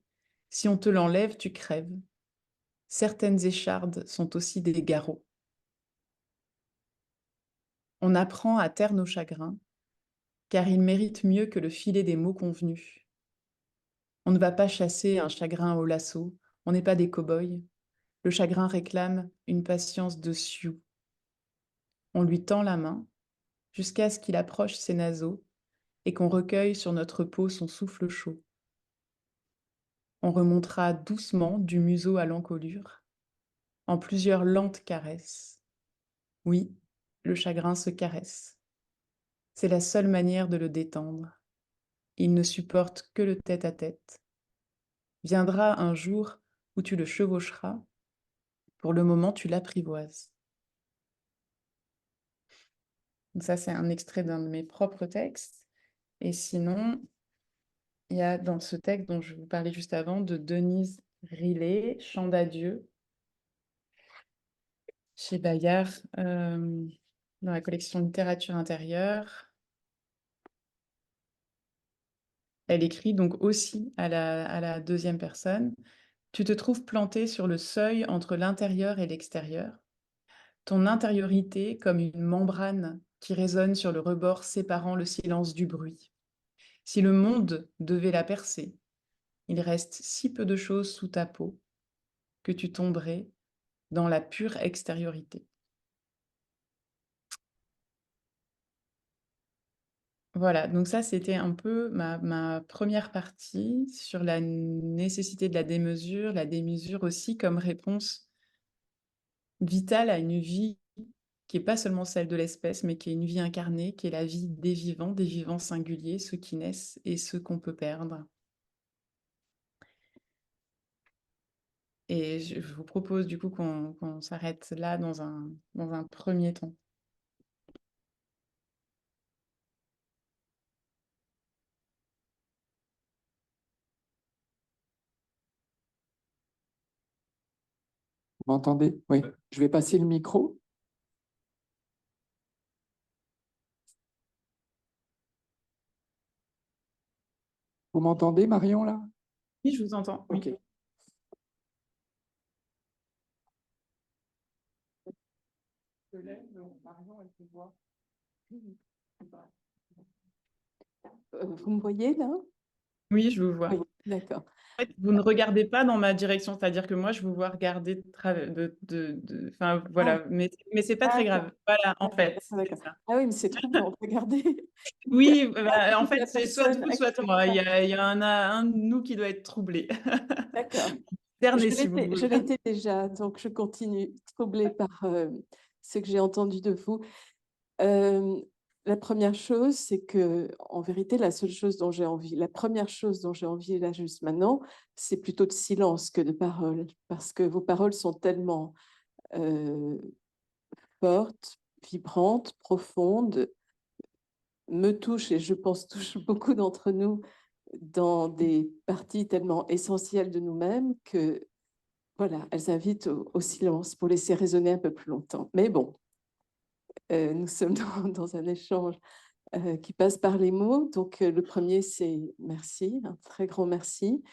Si on te l'enlève, tu crèves. Certaines échardes sont aussi des garrots. On apprend à taire nos chagrins, car ils méritent mieux que le filet des mots convenus. On ne va pas chasser un chagrin au lasso, on n'est pas des cow-boys. Le chagrin réclame une patience de sioux. On lui tend la main, jusqu'à ce qu'il approche ses naseaux et qu'on recueille sur notre peau son souffle chaud. On remontera doucement du museau à l'encolure, en plusieurs lentes caresses. Oui, le chagrin se caresse. C'est la seule manière de le détendre. Il ne supporte que le tête-à-tête. Viendra un jour où tu le chevaucheras. Pour le moment, tu l'apprivoises. Donc ça, c'est un extrait d'un de mes propres textes. Et sinon, il y a dans ce texte dont je vous parlais juste avant, de Denise Rillet, Chant d'adieu, chez Bayard, dans la collection Littérature intérieure. Elle écrit donc aussi à la deuxième personne. Tu te trouves planté sur le seuil entre l'intérieur et l'extérieur. Ton intériorité comme une membrane qui résonne sur le rebord séparant le silence du bruit. Si le monde devait la percer, il reste si peu de choses sous ta peau que tu tomberais dans la pure extériorité. Voilà, donc ça, c'était un peu ma première partie sur la nécessité de la démesure aussi comme réponse vitale à une vie qui n'est pas seulement celle de l'espèce, mais qui est une vie incarnée, qui est la vie des vivants singuliers, ceux qui naissent et ceux qu'on peut perdre. Et je vous propose du coup qu'on s'arrête là dans un premier temps. Vous m'entendez? Oui. Je vais passer le micro. Vous m'entendez, Marion, là? Oui, je vous entends. OK. Vous me voyez, là? Oui, je vous vois. Oui, d'accord. En fait, vous ne regardez pas dans ma direction, c'est-à-dire que moi, je vous vois regarder enfin, voilà, mais c'est pas très grave. Voilà, en fait, c'est ça. Ah oui, mais c'est troublant. Regardez. Oui, bah, en fait, La c'est soit personne vous, soit moi. Il y a un de nous qui doit être troublé. D'accord. Cerné, si vous Je voulez. l'étais déjà, donc je continue, troublée par ce que j'ai entendu de vous. La première chose, c'est que, en vérité, la première chose dont j'ai envie là juste maintenant, c'est plutôt de silence que de paroles, parce que vos paroles sont tellement fortes, vibrantes, profondes, me touchent et je pense touchent beaucoup d'entre nous dans des parties tellement essentielles de nous-mêmes que voilà, elles invitent au silence pour laisser résonner un peu plus longtemps. Mais bon, nous sommes dans un échange qui passe par les mots. Donc, le premier, c'est merci, un très grand merci.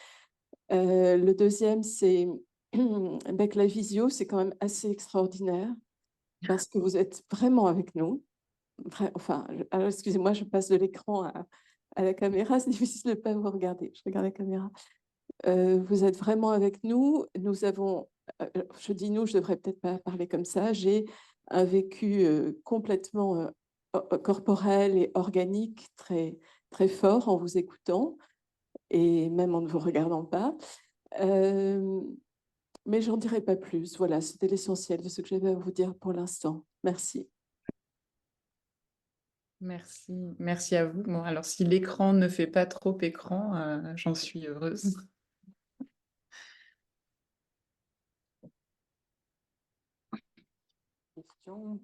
Le deuxième, c'est avec la visio, c'est quand même assez extraordinaire parce que vous êtes vraiment avec nous. Enfin, alors, excusez-moi, je passe de l'écran à la caméra, c'est difficile de ne pas vous regarder. Je regarde la caméra. Vous êtes vraiment avec nous. Nous avons, je dis nous, je devrais peut-être pas parler comme ça. J'ai un vécu complètement corporel et organique très, très fort en vous écoutant et même en ne vous regardant pas. Mais j'en dirai pas plus. Voilà, c'était l'essentiel de ce que j'avais à vous dire pour l'instant. Merci. Merci, merci à vous. Bon, alors, si l'écran ne fait pas trop écran, j'en suis heureuse. Question.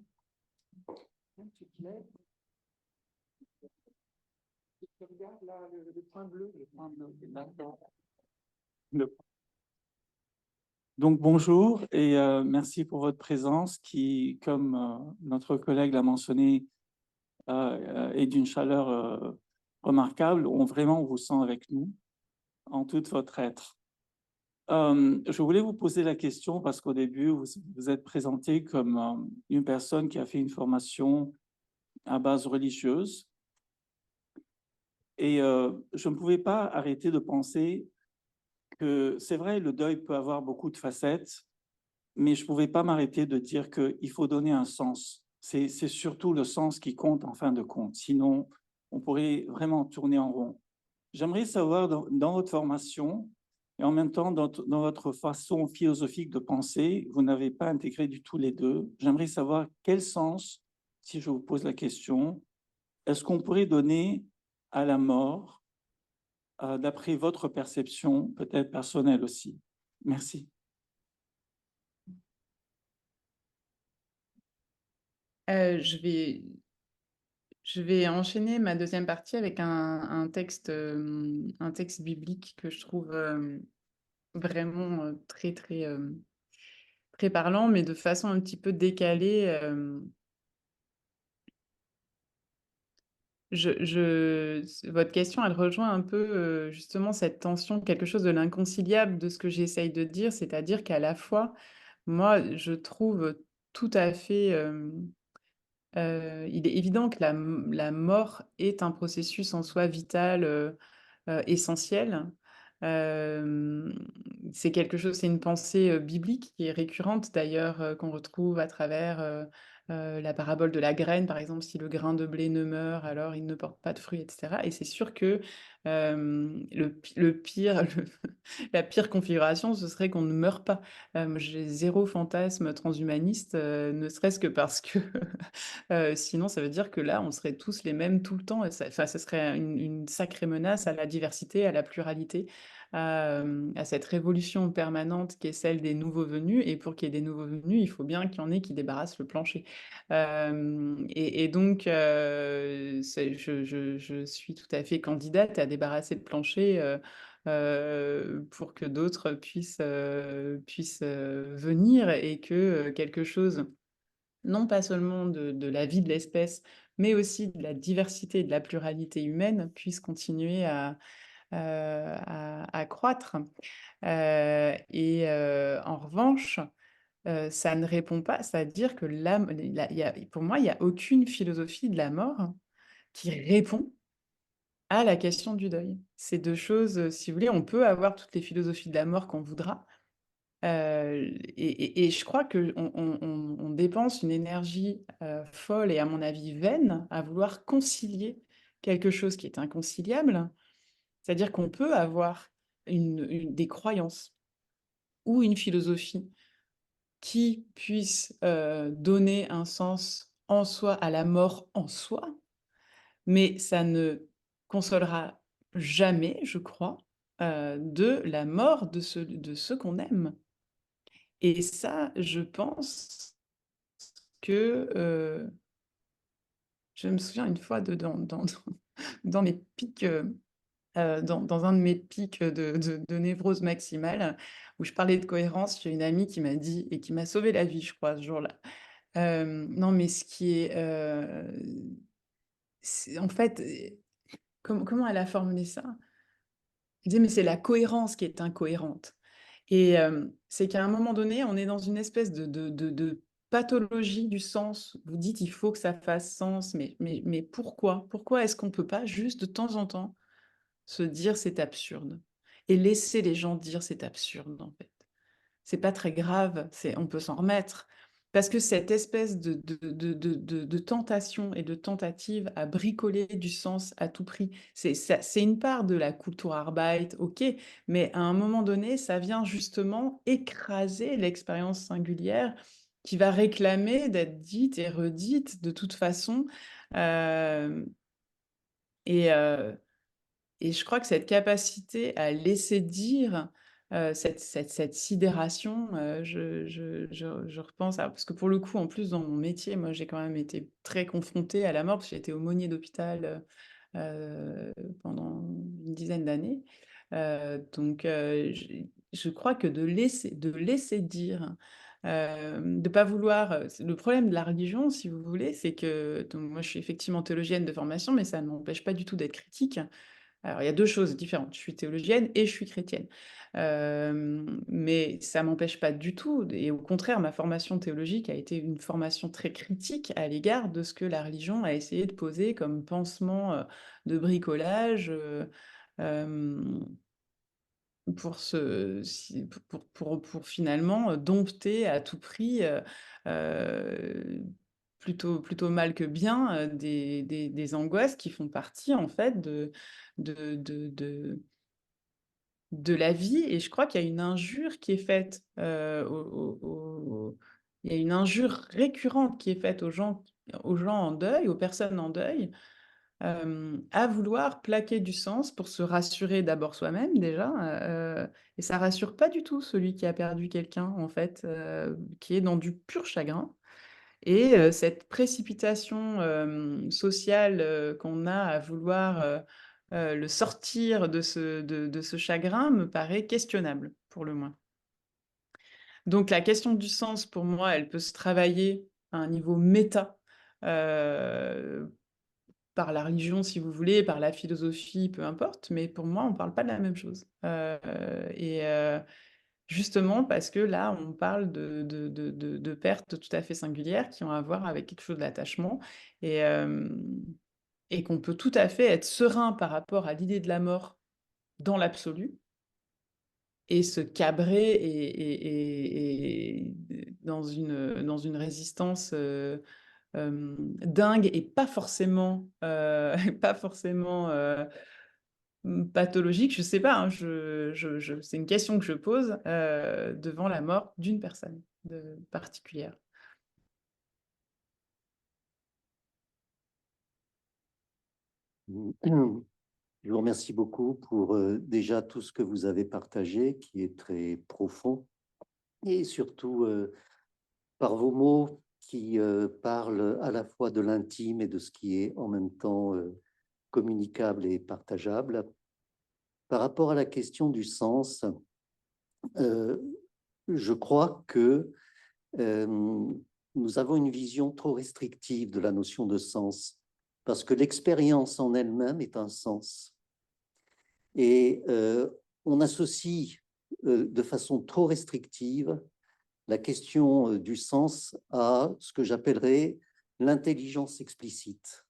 Tu te lèves. Tu regardes là, le point bleu. Le point bleu. Donc bonjour et merci pour votre présence qui, comme notre collègue l'a mentionné, est d'une chaleur remarquable. On vous sent avec nous en tout votre être. Je voulais vous poser la question parce qu'au début, vous êtes présenté comme une personne qui a fait une formation à base religieuse. Et je ne pouvais pas arrêter de penser que c'est vrai, le deuil peut avoir beaucoup de facettes, mais je ne pouvais pas m'arrêter de dire qu'il faut donner un sens. C'est surtout le sens qui compte en fin de compte. Sinon, on pourrait vraiment tourner en rond. J'aimerais savoir, dans votre formation, et en même temps dans votre façon philosophique de penser, vous n'avez pas intégré du tout les deux. J'aimerais savoir quel sens, si je vous pose la question, est-ce qu'on pourrait donner à la mort, d'après votre perception, peut-être personnelle aussi. Merci. Je vais enchaîner ma deuxième partie avec un texte biblique que je trouve vraiment très parlant, mais de façon un petit peu décalée. Votre question, elle rejoint un peu justement cette tension, quelque chose de l'inconciliable de ce que j'essaye de dire, c'est-à-dire qu'à la fois, moi, je trouve tout à fait, il est évident que la mort est un processus en soi vital, essentiel. Hem, c'est quelque chose, c'est une pensée, biblique qui est récurrente d'ailleurs, qu'on retrouve à travers, la parabole de la graine, par exemple: «Si le grain de blé ne meurt, alors il ne porte pas de fruits» et cetera, et c'est sûr que, le pire, la pire configuration, ce serait qu'on ne meure pas. J'ai zéro fantasme transhumaniste, ne serait-ce que parce que sinon, ça veut dire que là, on serait tous les mêmes tout le temps et ça serait une sacrée menace à la diversité, à la pluralité, à cette révolution permanente qui est celle des nouveaux venus, et pour qu'il y ait des nouveaux venus, il faut bien qu'il y en ait qui débarrassent le plancher. Et donc c'est je suis tout à fait candidate à débarrasser le plancher, pour que d'autres puissent venir, et que, quelque chose non pas seulement de la vie de l'espèce, mais aussi de la diversité et de la pluralité humaine puisse continuer à croître. En revanche, ça ne répond pas, c'est-à-dire que l'âme, il y a, pour moi, il n'y a aucune philosophie de la mort qui répond à la question du deuil. Ces 2 choses, si vous voulez, on peut avoir toutes les philosophies de la mort qu'on voudra, et je crois qu'on dépense une énergie, folle et à mon avis vaine à vouloir concilier quelque chose qui est inconciliable. C'est-à-dire qu'on peut avoir des croyances ou une philosophie qui puisse, donner un sens en soi à la mort en soi, mais ça ne consolera jamais, je crois, de la mort de ceux qu'on aime. Et ça, je pense que, je me souviens une fois dans mes pics, dans un de mes pics de névrose maximale, où je parlais de cohérence, j'ai une amie qui m'a dit, et qui m'a sauvé la vie, je crois, ce jour-là. Non, mais ce qui est, c'est en fait, comment elle a formulé ça? Elle disait: «Mais c'est la cohérence qui est incohérente». Et c'est qu'à un moment donné, on est dans une espèce de pathologie du sens. Vous dites: «Il faut que ça fasse sens», mais pourquoi? Pourquoi est-ce qu'on peut pas juste de temps en temps se dire: «C'est absurde», et laisser les gens dire: «C'est absurde», en fait? C'est pas très grave, on peut s'en remettre. Parce que cette espèce de tentation et de tentative à bricoler du sens à tout prix, c'est une part de la Kulturarbeit, OK, mais à un moment donné, ça vient justement écraser l'expérience singulière qui va réclamer d'être dite et redite de toute façon, hem et heu et je crois que cette capacité à laisser dire, cette sidération, je repense à, parce que pour le coup, en plus, dans mon métier, moi, j'ai quand même été très confrontée à la mort, parce que j'ai été aumônier d'hôpital, pendant une dizaine d'années. Donc je crois que de laisser dire, de pas vouloir, le problème de la religion, si vous voulez, c'est que, donc moi, je suis effectivement théologienne de formation, mais ça ne m'empêche pas du tout d'être critique. Alors, il y a 2 choses différentes. Je suis théologienne et je suis chrétienne. Mais ça m'empêche pas du tout et au contraire, ma formation théologique a été une formation très critique à l'égard de ce que la religion a essayé de poser comme pansement, de bricolage, hem, pour se si pour finalement, dompter à tout prix, heu, plutôt mal que bien, des angoisses qui font partie en fait de de de de la vie et je crois qu'il y a une injure qui est faite, il y a une injure récurrente qui est faite aux gens en deuil, aux personnes en deuil, à vouloir plaquer du sens pour se rassurer d'abord soi-même déjà, et ça rassure pas du tout celui qui a perdu quelqu'un en fait, qui est dans du pur chagrin et cette précipitation, sociale, qu'on a à vouloir, le sortir de ce chagrin me paraît questionnable, pour le moins. Donc la question du sens, pour moi, elle peut se travailler à un niveau méta, heu, par la religion, si vous voulez, par la philosophie, peu importe, mais pour moi, on ne parle pas de la même chose. Justement parce que là, on parle de pertes tout à fait singulières qui ont à voir avec quelque chose de l'attachement et et qu'on peut tout à fait être serein par rapport à l'idée de la mort dans l'absolu et se cabrer et dans une résistance, dingue et pas forcément, pas forcément, pathologique, je sais pas, hein, je c'est une question que je pose, devant la mort d'une personne particulière. Je vous remercie beaucoup pour déjà tout ce que vous avez partagé, qui est très profond, et surtout par vos mots qui parlent à la fois de l'intime et de ce qui est en même temps communicable et partageable. Par rapport à la question du sens, euh, je crois que nous avons une vision trop restrictive de la notion de sens, parce que l'expérience en elle-même est un sens. Et on associe de façon trop restrictive la question du sens à ce que j'appellerais l'intelligence explicite.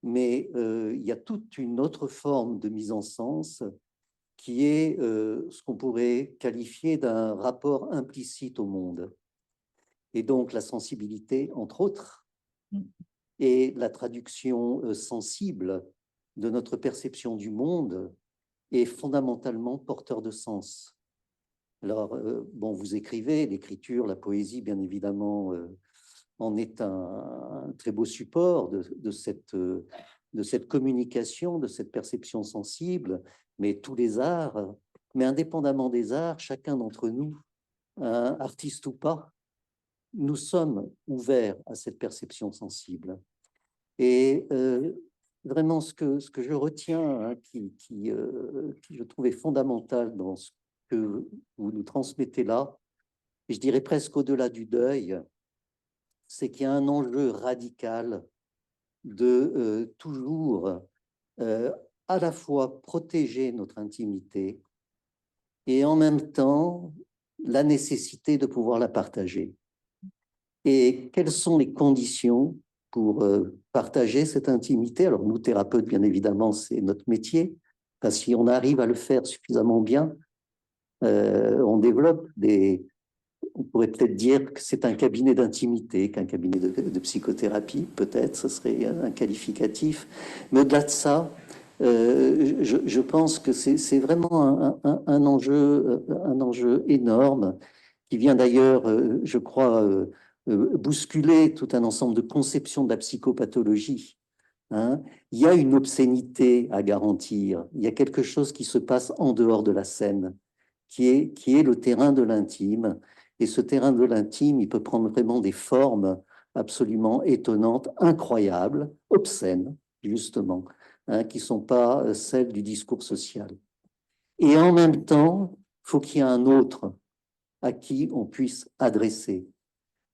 Mais il y a toute une autre forme de mise en sens qui est ce qu'on pourrait qualifier d'un rapport implicite au monde. Et donc la sensibilité, entre autres, et la traduction sensible de notre perception du monde est fondamentalement porteur de sens. Alors, bon, vous écrivez, l'écriture, la poésie, bien évidemment, en est un très beau support de cette communication, de cette perception sensible, mais tous les arts, mais indépendamment des arts, chacun d'entre nous, artiste ou pas, nous sommes ouverts à cette perception sensible. Et vraiment, ce que je retiens, hein, qui je trouvais fondamental dans ce que vous nous transmettez là, et je dirais presque au-delà du deuil, c'est qu'il y a un enjeu radical de toujours à la fois protéger notre intimité et en même temps la nécessité de pouvoir la partager. Et quelles sont les conditions pour partager cette intimité? Alors nous, thérapeutes, bien évidemment, c'est notre métier. Parce que si on arrive à le faire suffisamment bien, on développe on pourrait peut-être dire que c'est un cabinet d'intimité, qu'un cabinet de psychothérapie, peut-être, ce serait un qualificatif. Mais au-delà de ça, je pense que c'est vraiment un enjeu énorme qui vient d'ailleurs, je crois, bousculer tout un ensemble de conceptions de la psychopathologie. Hein. Il y a une obscénité à garantir, il y a quelque chose qui se passe en dehors de la scène, qui est le terrain de l'intime. Et ce terrain de l'intime, il peut prendre vraiment des formes absolument étonnantes, incroyables, obscènes, justement, hein, qui ne sont pas celles du discours social. Et en même temps, il faut qu'il y ait un autre à qui on puisse adresser,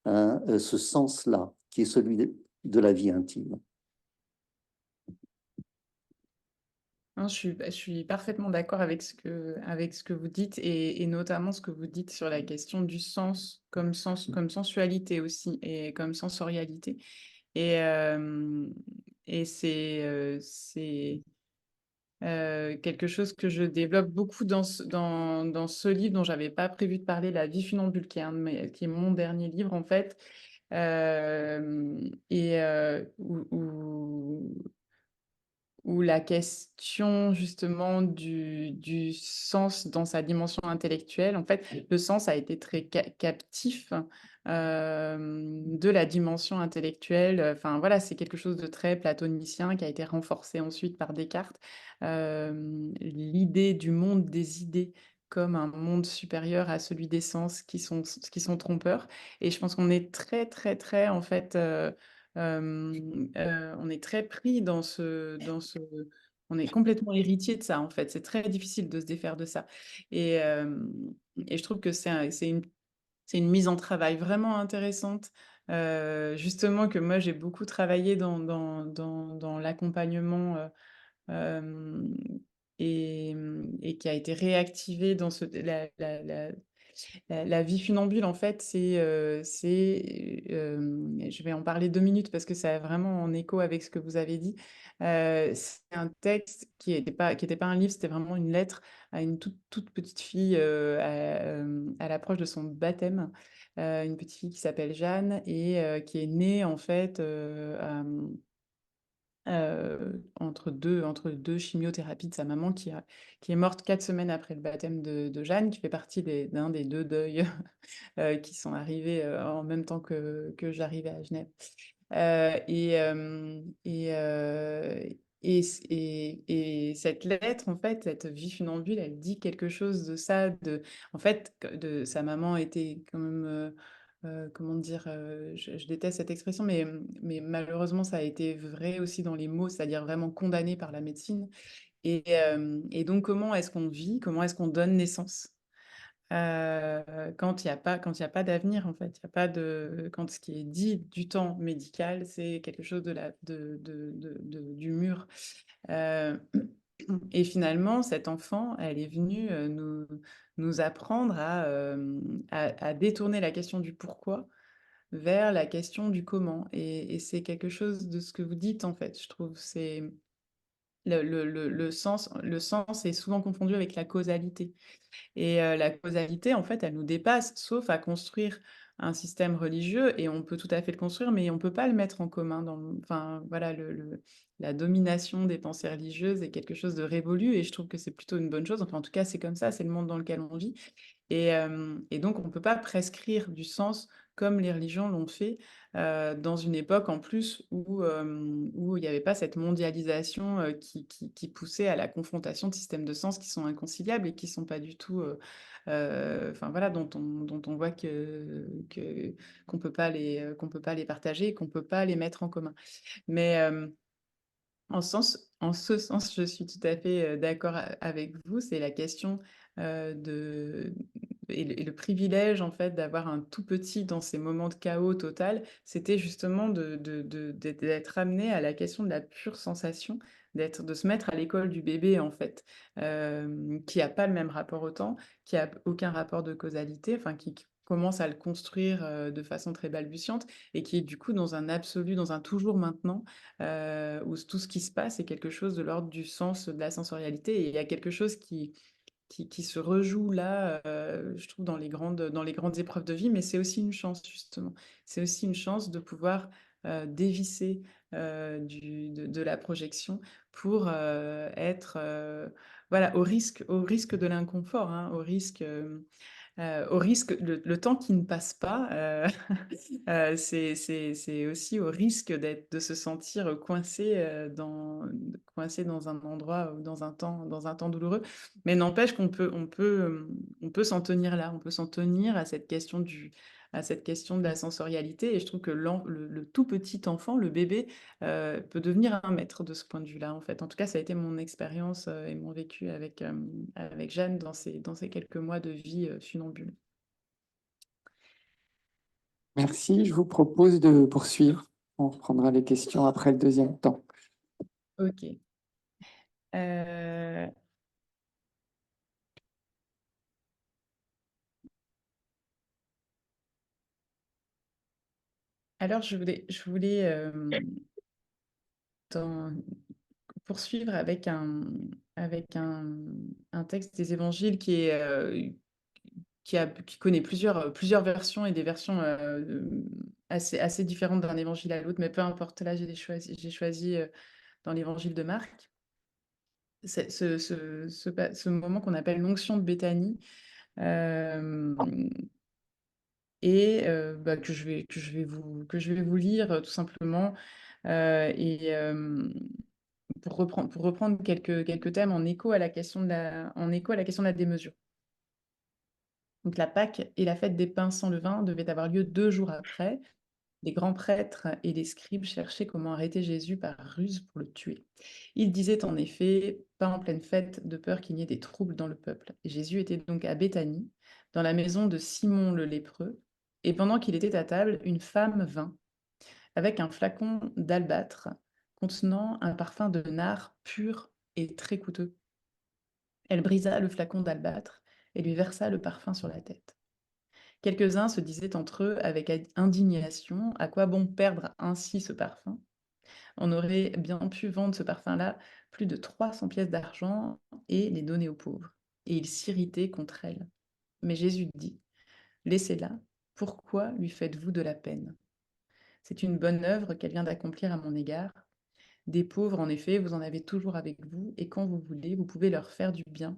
hein, ce sens-là, qui est celui de la vie intime. Non, je suis parfaitement d'accord avec avec ce que vous dites et notamment ce que vous dites sur la question du sens, comme sensualité aussi et comme sensorialité. Et, euh, et c'est quelque chose que je développe beaucoup dans ce livre dont j'avais pas prévu de parler, La vie funambule, qui est mon dernier livre en fait, où la question justement du sens dans sa dimension intellectuelle, en fait, le sens a été très captif de la dimension intellectuelle. Enfin voilà, c'est quelque chose de très platonicien qui a été renforcé ensuite par Descartes. L'idée du monde des idées comme un monde supérieur à celui des sens qui sont trompeurs. Et je pense qu'on est très, très, très, en fait, on est très pris on est complètement héritier de ça, en fait. C'est très difficile de se défaire de ça. Et, et je trouve que c'est une mise en travail vraiment intéressante, justement, que moi, j'ai beaucoup travaillé dans l'accompagnement euh, et qui a été réactivée dans la vie funambule, en fait, je vais en parler 2 minutes parce que ça a vraiment en écho avec ce que vous avez dit. C'est un texte qui était pas un livre, c'était vraiment une lettre à une toute petite fille à l'approche de son baptême, une petite fille qui s'appelle Jeanne et qui est née en fait entre deux chimiothérapies de sa maman qui est morte 4 semaines après le baptême de Jeanne, qui fait partie d'un des deux deuils qui sont arrivés en même temps que j'arrivais à Genève. Et cette lettre, en fait, cette vie funambule, elle dit quelque chose de ça. En fait, sa maman était quand même, comment dire, je déteste cette expression, mais malheureusement, ça a été vrai aussi dans les mots, c'est-à-dire vraiment condamnée par la médecine. Et donc, comment est-ce qu'on vit, comment est-ce qu'on donne naissance quand il y a pas d'avenir, en fait. Il y a pas quand ce qui est dit du temps médical, c'est quelque chose du mur. Euh, et finalement, cette enfant, elle est venue nous apprendre à détourner la question du pourquoi vers la question du comment. Et c'est quelque chose de ce que vous dites, en fait, je trouve. C'est le sens est souvent confondu avec la causalité. Et la causalité, en fait, elle nous dépasse, sauf à construire un système religieux, et on peut tout à fait le construire, mais on ne peut pas le mettre en commun. Enfin, voilà, la domination des pensées religieuses est quelque chose de révolu, et je trouve que c'est plutôt une bonne chose. Enfin, en tout cas, c'est comme ça, c'est le monde dans lequel on vit. Et donc, on ne peut pas prescrire du sens comme les religions l'ont fait dans une époque en plus où il n'y avait pas cette mondialisation qui poussait à la confrontation de systèmes de sens qui sont inconciliables et qui ne sont pas du tout, enfin voilà, dont on voit qu'on peut pas les partager et qu'on ne peut pas les mettre en commun. Mais en ce sens, je suis tout à fait d'accord avec vous. C'est la question de et le privilège en fait d'avoir un tout petit dans ces moments de chaos total, c'était justement d'être amené à la question de la pure sensation, de se mettre à l'école du bébé en fait, qui n'a pas le même rapport au temps, qui a aucun rapport de causalité, enfin qui commence à le construire de façon très balbutiante et qui est du coup dans un absolu, dans un toujours maintenant où tout ce qui se passe est quelque chose de l'ordre du sens, de la sensorialité. Et il y a quelque chose qui se rejoue là, je trouve, dans les grandes épreuves de vie, mais c'est aussi une chance, justement. C'est aussi une chance de pouvoir dévisser de la projection pour être voilà, au risque de l'inconfort, hein, au risque, le temps qui ne passe pas, c'est aussi au risque de se sentir coincé dans un endroit ou dans un temps douloureux. Mais n'empêche on peut s'en tenir là, on peut s'en tenir à cette question de la sensorialité. Et je trouve que le tout petit enfant, le bébé, peut devenir un maître de ce point de vue-là, en fait. En tout cas, ça a été mon expérience et mon vécu avec Jeanne dans ces quelques mois de vie funambule. Merci, je vous propose de poursuivre. On reprendra les questions après le deuxième temps. Ok. Euh, Alors, dans- poursuivre avec un texte des évangiles qui connaît plusieurs versions et des versions assez différentes d'un évangile à l'autre, mais peu importe, là, j'ai choisi dans l'évangile de Marc, ce moment qu'on appelle l'onction de Béthanie, et que je vais vous lire tout simplement, et pour reprendre quelques thèmes en écho à la question de la démesure. Donc la Pâque et la fête des pains sans levain devaient avoir lieu 2 jours après. Les grands prêtres et les scribes cherchaient comment arrêter Jésus par ruse pour le tuer. Ils disaient en effet, pas en pleine fête, de peur qu'il n'y ait des troubles dans le peuple. Et Jésus était donc à Béthanie, dans la maison de Simon le lépreux, et pendant qu'il était à table, une femme vint, avec un flacon d'albâtre contenant un parfum de nard pur et très coûteux. Elle brisa le flacon d'albâtre et lui versa le parfum sur la tête. Quelques-uns se disaient entre eux avec indignation, à quoi bon perdre ainsi ce parfum? On aurait bien pu vendre ce parfum-là plus de 300 pièces d'argent et les donner aux pauvres. Et ils s'irritaient contre elle. Mais Jésus dit, laissez-la, pourquoi lui faites-vous de la peine? C'est une bonne œuvre qu'elle vient d'accomplir à mon égard. Des pauvres, en effet, vous en avez toujours avec vous, et quand vous voulez, vous pouvez leur faire du bien.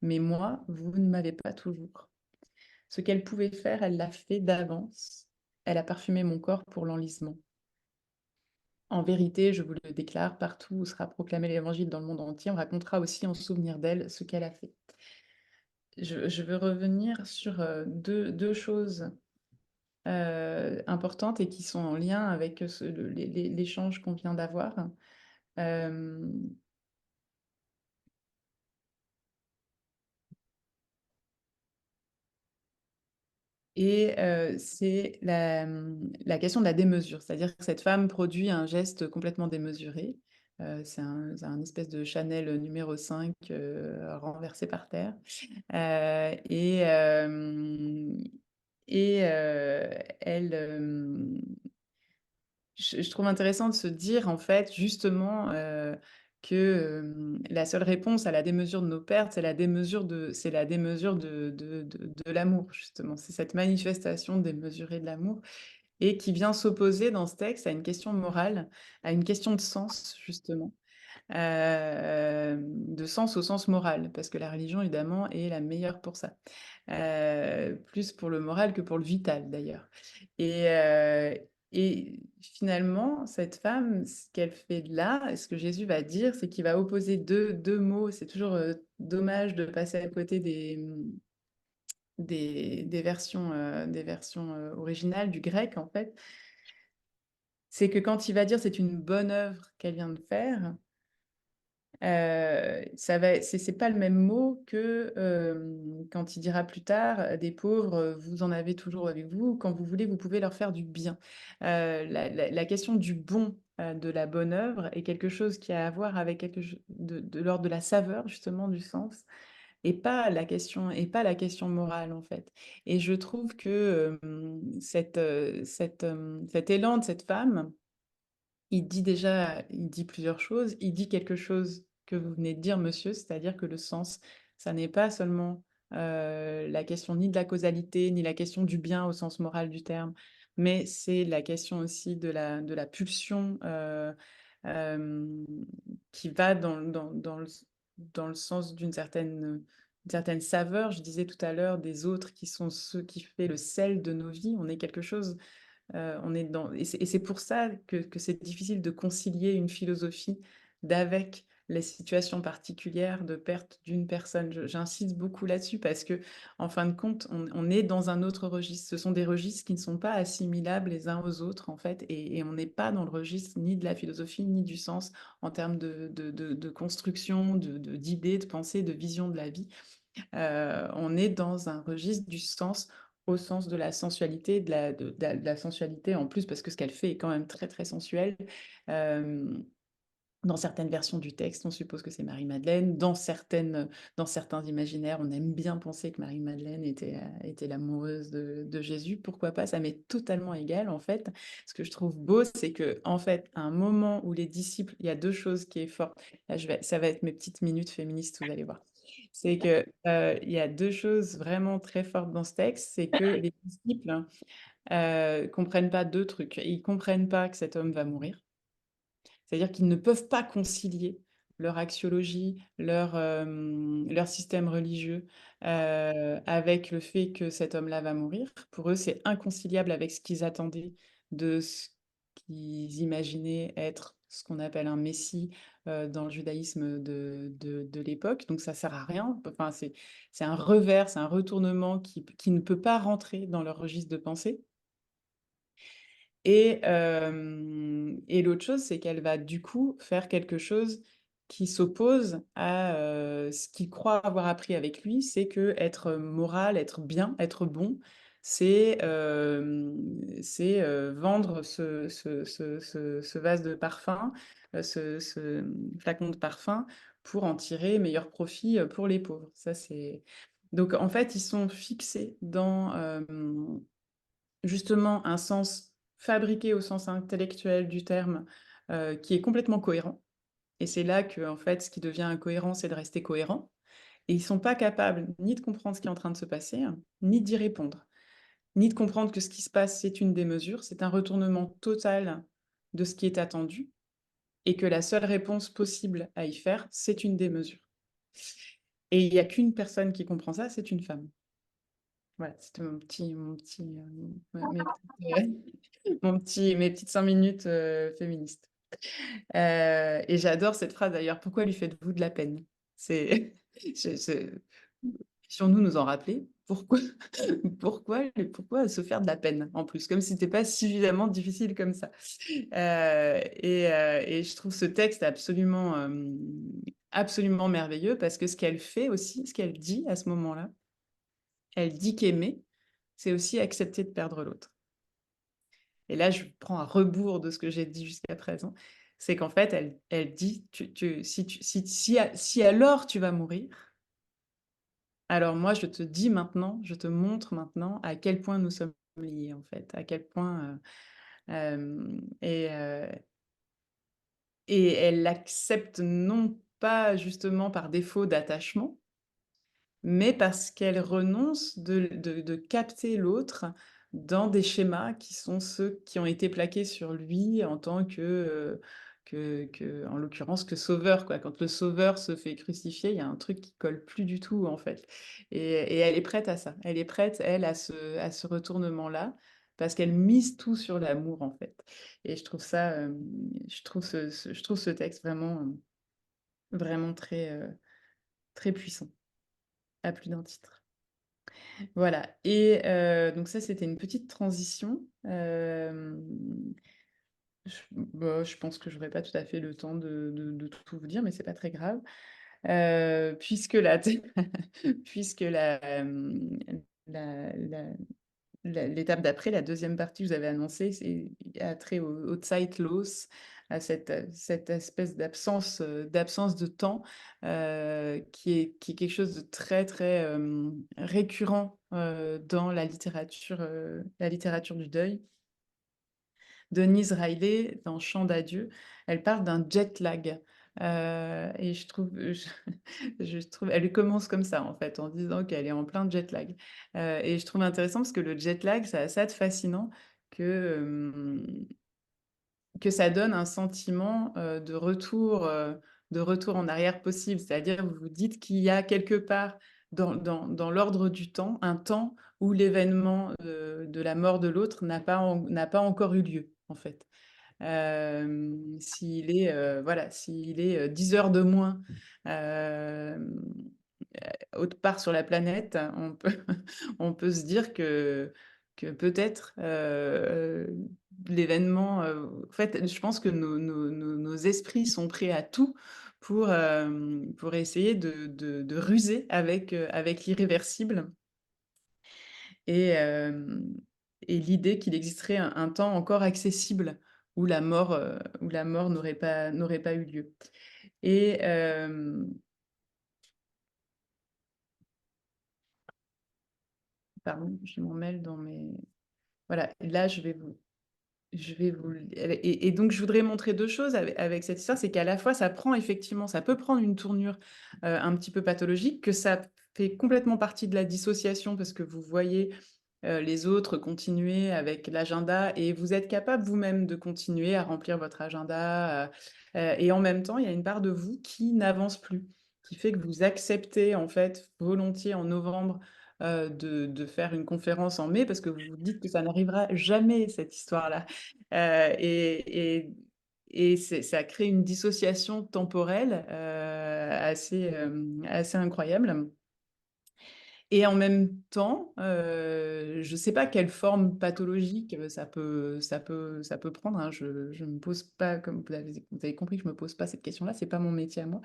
Mais moi, vous ne m'avez pas toujours. Ce qu'elle pouvait faire, elle l'a fait d'avance. Elle a parfumé mon corps pour l'enlisement. En vérité, je vous le déclare, partout où sera proclamé l'évangile dans le monde entier, on racontera aussi en souvenir d'elle ce qu'elle a fait. Je veux revenir sur deux choses importantes et qui sont en lien avec l'échange qu'on vient d'avoir. Euh, Et c'est la question de la démesure, c'est-à-dire que cette femme produit un geste complètement démesuré. C'est un espèce de Chanel numéro 5 renversé par terre. Euh, et euh, elle, je trouve intéressant de se dire, en fait, justement, que la seule réponse à la démesure de nos pertes, c'est la démesure de l'amour, justement. C'est cette manifestation démesurée de l'amour et qui vient s'opposer dans ce texte à une question morale, à une question de sens, justement. De sens au sens moral, parce que la religion, évidemment, est la meilleure pour ça. Plus pour le moral que pour le vital, d'ailleurs. Et, euh, et finalement, cette femme, ce qu'elle fait là, et ce que Jésus va dire, c'est qu'il va opposer deux mots. C'est toujours dommage de passer à côté des versions, originales du grec, en fait. C'est que quand il va dire c'est une bonne œuvre qu'elle vient de faire, c'est pas le même mot que quand il dira plus tard, des pauvres, vous en avez toujours avec vous, quand vous voulez, vous pouvez leur faire du bien. La question du bon, de la bonne œuvre est quelque chose qui a à voir avec quelque chose de l'ordre de la saveur, justement, du sens, et pas la question morale, en fait. Et je trouve que cet élan de cette femme, il dit plusieurs choses. Il dit quelque chose que vous venez de dire, monsieur, c'est-à-dire que le sens, ça n'est pas seulement la question ni de la causalité, ni la question du bien au sens moral du terme, mais c'est la question aussi de la pulsion euh, qui va dans le sens d'une certaine saveur. Je disais tout à l'heure des autres qui sont ceux qui fait le sel de nos vies. On est quelque chose on est dans... Et c'est pour ça que c'est difficile de concilier une philosophie d'avec les situations particulières de perte d'une personne. J'insiste beaucoup là-dessus parce que, en fin de compte, on est dans un autre registre. Ce sont des registres qui ne sont pas assimilables les uns aux autres, en fait, et on n'est pas dans le registre ni de la philosophie, ni du sens en termes de construction, d'idées, de pensée, de vision de la vie. On est dans un registre du sens au sens de la sensualité, de la sensualité en plus, parce que ce qu'elle fait est quand même très, très sensuel. Euh, Dans certaines versions du texte, on suppose que c'est Marie-Madeleine. Dans certains imaginaires, on aime bien penser que Marie-Madeleine était l'amoureuse de Jésus. Pourquoi pas? Ça m'est totalement égal, en fait. Ce que je trouve beau, c'est que, en fait, à un moment où les disciples, il y a deux choses qui est fortes. Là, ça va être mes petites minutes féministes, vous allez voir. C'est que il y a deux choses vraiment très fortes dans ce texte. C'est que les disciples comprennent pas deux trucs. Ils comprennent pas que cet homme va mourir. C'est-à-dire qu'ils ne peuvent pas concilier leur axiologie, leur système religieux avec le fait que cet homme-là va mourir. Pour eux, c'est inconciliable avec ce qu'ils attendaient de ce qu'ils imaginaient être ce qu'on appelle un messie dans le judaïsme de l'époque. Donc ça ne sert à rien. Enfin, c'est un revers, c'est un retournement qui ne peut pas rentrer dans leur registre de pensée. Et l'autre chose, c'est qu'elle va du coup faire quelque chose qui s'oppose à ce qu'il croit avoir appris avec lui, c'est que être moral, être bien, être bon, c'est vendre ce vase de parfum, ce flacon de parfum, pour en tirer meilleur profit pour les pauvres. Ça, c'est... Donc en fait, ils sont fixés dans justement un sens fabriqué au sens intellectuel du terme qui est complètement cohérent. Et c'est là que, en fait, ce qui devient incohérent, c'est de rester cohérent. Et ils ne sont pas capables ni de comprendre ce qui est en train de se passer, hein, ni d'y répondre, ni de comprendre que ce qui se passe, c'est une démesure, c'est un retournement total de ce qui est attendu, et que la seule réponse possible à y faire, c'est une démesure. Et il n'y a qu'une personne qui comprend ça, c'est une femme. Voilà, c'était mes petites 5 minutes féministes. Et j'adore cette phrase d'ailleurs. Pourquoi lui faites-vous de la peine? C'est Puissions-nous nous en rappeler. Pourquoi se faire de la peine en plus, comme si c'était pas suffisamment difficile comme ça. Et je trouve ce texte absolument merveilleux parce que ce qu'elle fait aussi, ce qu'elle dit à ce moment-là, elle dit qu'aimer, c'est aussi accepter de perdre l'autre. Et là, je prends un rebours de ce que j'ai dit jusqu'à présent. C'est qu'en fait, elle dit, si alors tu vas mourir, alors moi, je te dis maintenant, je te montre maintenant à quel point nous sommes liés, en fait, à quel point... et elle l'accepte non pas justement par défaut d'attachement, mais parce qu'elle renonce de capter l'autre dans des schémas qui sont ceux qui ont été plaqués sur lui en tant en l'occurrence, que sauveur, quoi. Quand le sauveur se fait crucifier, il y a un truc qui colle plus du tout, en fait. Et elle est prête à ça. Elle est prête, elle, à ce retournement-là, parce qu'elle mise tout sur l'amour, en fait. Et je trouve ça, je trouve ce texte vraiment très puissant, à plus d'un titre. Voilà. Et donc ça, c'était une petite transition. Je pense que je n'aurai pas tout à fait le temps de tout vous dire, mais c'est pas très grave. Puisque puisque l'étape d'après, la deuxième partie que vous avez annoncée, c'est a trait au Zeitlos, à cette espèce d'absence de temps qui est quelque chose de très, très récurrent dans la littérature du deuil. Denise Riley, dans Chant d'adieu, elle parle d'un jet lag. Et je trouve, elle commence comme ça, en fait, en disant qu'elle est en plein jet lag. Et je trouve intéressant parce que le jet lag, c'est assez fascinant que ça donne un sentiment de retour en arrière possible. C'est-à-dire, vous vous dites qu'il y a quelque part dans l'ordre du temps, un temps où l'événement de la mort de l'autre n'a pas encore eu lieu, en fait. S'il est 10 heures de moins autre part sur la planète, on peut se dire que peut-être l'événement... en fait, je pense que nos esprits sont prêts à tout pour essayer de ruser avec l'irréversible. Et l'idée qu'il existerait un temps encore accessible où la mort n'aurait pas eu lieu. Et pardon, je m'en mêle dans mes... Voilà, là, je vais vous... Et donc, je voudrais montrer deux choses avec cette histoire, c'est qu'à la fois, ça peut prendre une tournure un petit peu pathologique, que ça fait complètement partie de la dissociation, parce que vous voyez les autres continuer avec l'agenda, et vous êtes capable vous-même de continuer à remplir votre agenda, et en même temps, il y a une part de vous qui n'avance plus, qui fait que vous acceptez, en fait, volontiers en novembre, de faire une conférence en mai, parce que vous vous dites que ça n'arrivera jamais, cette histoire-là. Ça crée une dissociation temporelle assez incroyable. Et en même temps, je ne sais pas quelle forme pathologique ça peut prendre, hein. Je ne me pose pas, comme vous avez compris, je ne me pose pas cette question-là, ce n'est pas mon métier à moi.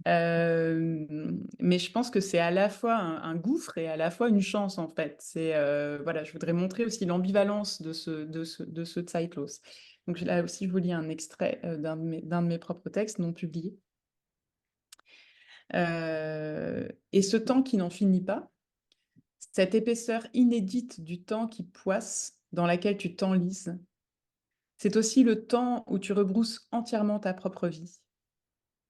Mais je pense que c'est à la fois un gouffre et à la fois une chance, en fait. Voilà, je voudrais montrer aussi l'ambivalence de ce Zeitlos. Donc là aussi, je vous lis un extrait d'un de mes propres textes non publiés. Et ce temps qui n'en finit pas, cette épaisseur inédite du temps qui poisse, dans laquelle tu t'enlises, c'est aussi le temps où tu rebrousses entièrement ta propre vie,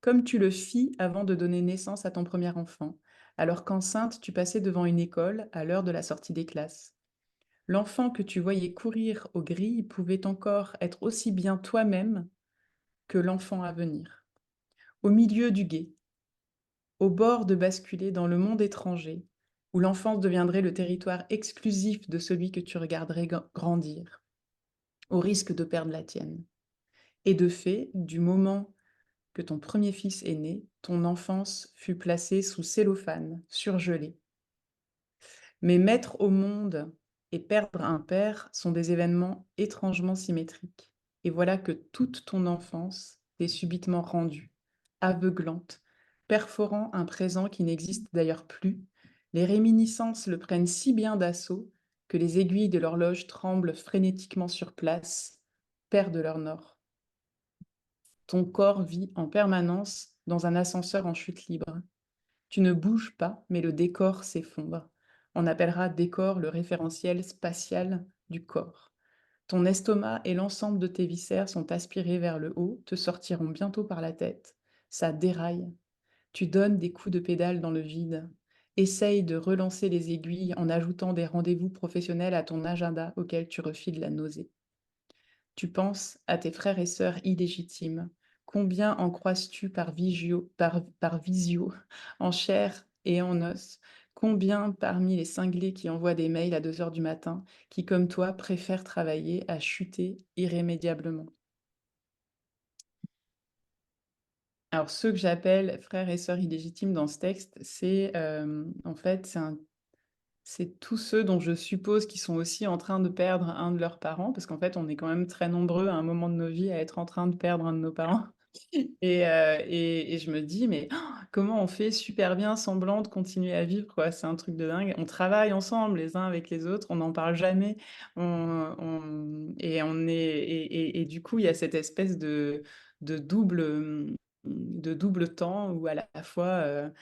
comme tu le fis avant de donner naissance à ton premier enfant, alors qu'enceinte tu passais devant une école à l'heure de la sortie des classes. L'enfant que tu voyais courir aux grilles pouvait encore être aussi bien toi-même que l'enfant à venir. Au milieu du gué, au bord de basculer dans le monde étranger, où l'enfance deviendrait le territoire exclusif de celui que tu regarderais grandir, au risque de perdre la tienne. Et de fait, du moment que ton premier fils est né, ton enfance fut placée sous cellophane, surgelée. Mais mettre au monde et perdre un père sont des événements étrangement symétriques. Et voilà que toute ton enfance t'est subitement rendue, aveuglante, perforant un présent qui n'existe d'ailleurs plus. Les réminiscences le prennent si bien d'assaut que les aiguilles de l'horloge tremblent frénétiquement sur place, perdent leur nord. Ton corps vit en permanence dans un ascenseur en chute libre. Tu ne bouges pas, mais le décor s'effondre. On appellera décor le référentiel spatial du corps. Ton estomac et l'ensemble de tes viscères sont aspirés vers le haut, te sortiront bientôt par la tête. Ça déraille. Tu donnes des coups de pédale dans le vide. Essaye de relancer les aiguilles en ajoutant des rendez-vous professionnels à ton agenda auquel tu refiles la nausée. Tu penses à tes frères et sœurs illégitimes. Combien en croises-tu par visio, en chair et en os? Combien parmi les cinglés qui envoient des mails à 2 heures du matin, qui comme toi préfèrent travailler à chuter irrémédiablement? Alors, ceux que j'appelle frères et sœurs illégitimes dans ce texte, c'est en fait, c'est tous ceux dont je suppose qu'ils sont aussi en train de perdre un de leurs parents, parce qu'en fait, on est quand même très nombreux à un moment de nos vies à être en train de perdre un de nos parents. Et je me dis, mais comment on fait super bien semblant de continuer à vivre, quoi. C'est un truc de dingue. On travaille ensemble les uns avec les autres, on n'en parle jamais. Et du coup, il y a cette espèce de double temps où à la fois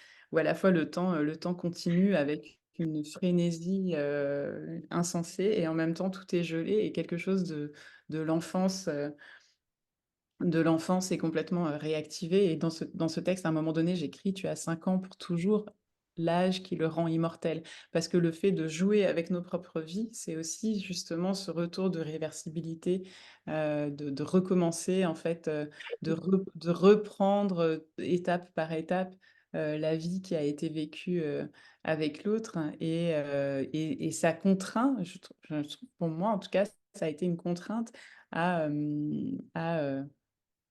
le temps continue avec une frénésie insensée, et en même temps tout est gelé, et quelque chose de l'enfance est complètement réactivé. Et dans ce texte, à un moment donné, j'écris: tu as 5 ans pour toujours, l'âge qui le rend immortel. Parce que le fait de jouer avec nos propres vies, c'est aussi justement ce retour de réversibilité, de recommencer, en fait, de reprendre étape par étape la vie qui a été vécue avec l'autre. Et ça contraint, je trouve, pour moi en tout cas, ça a été une contrainte à,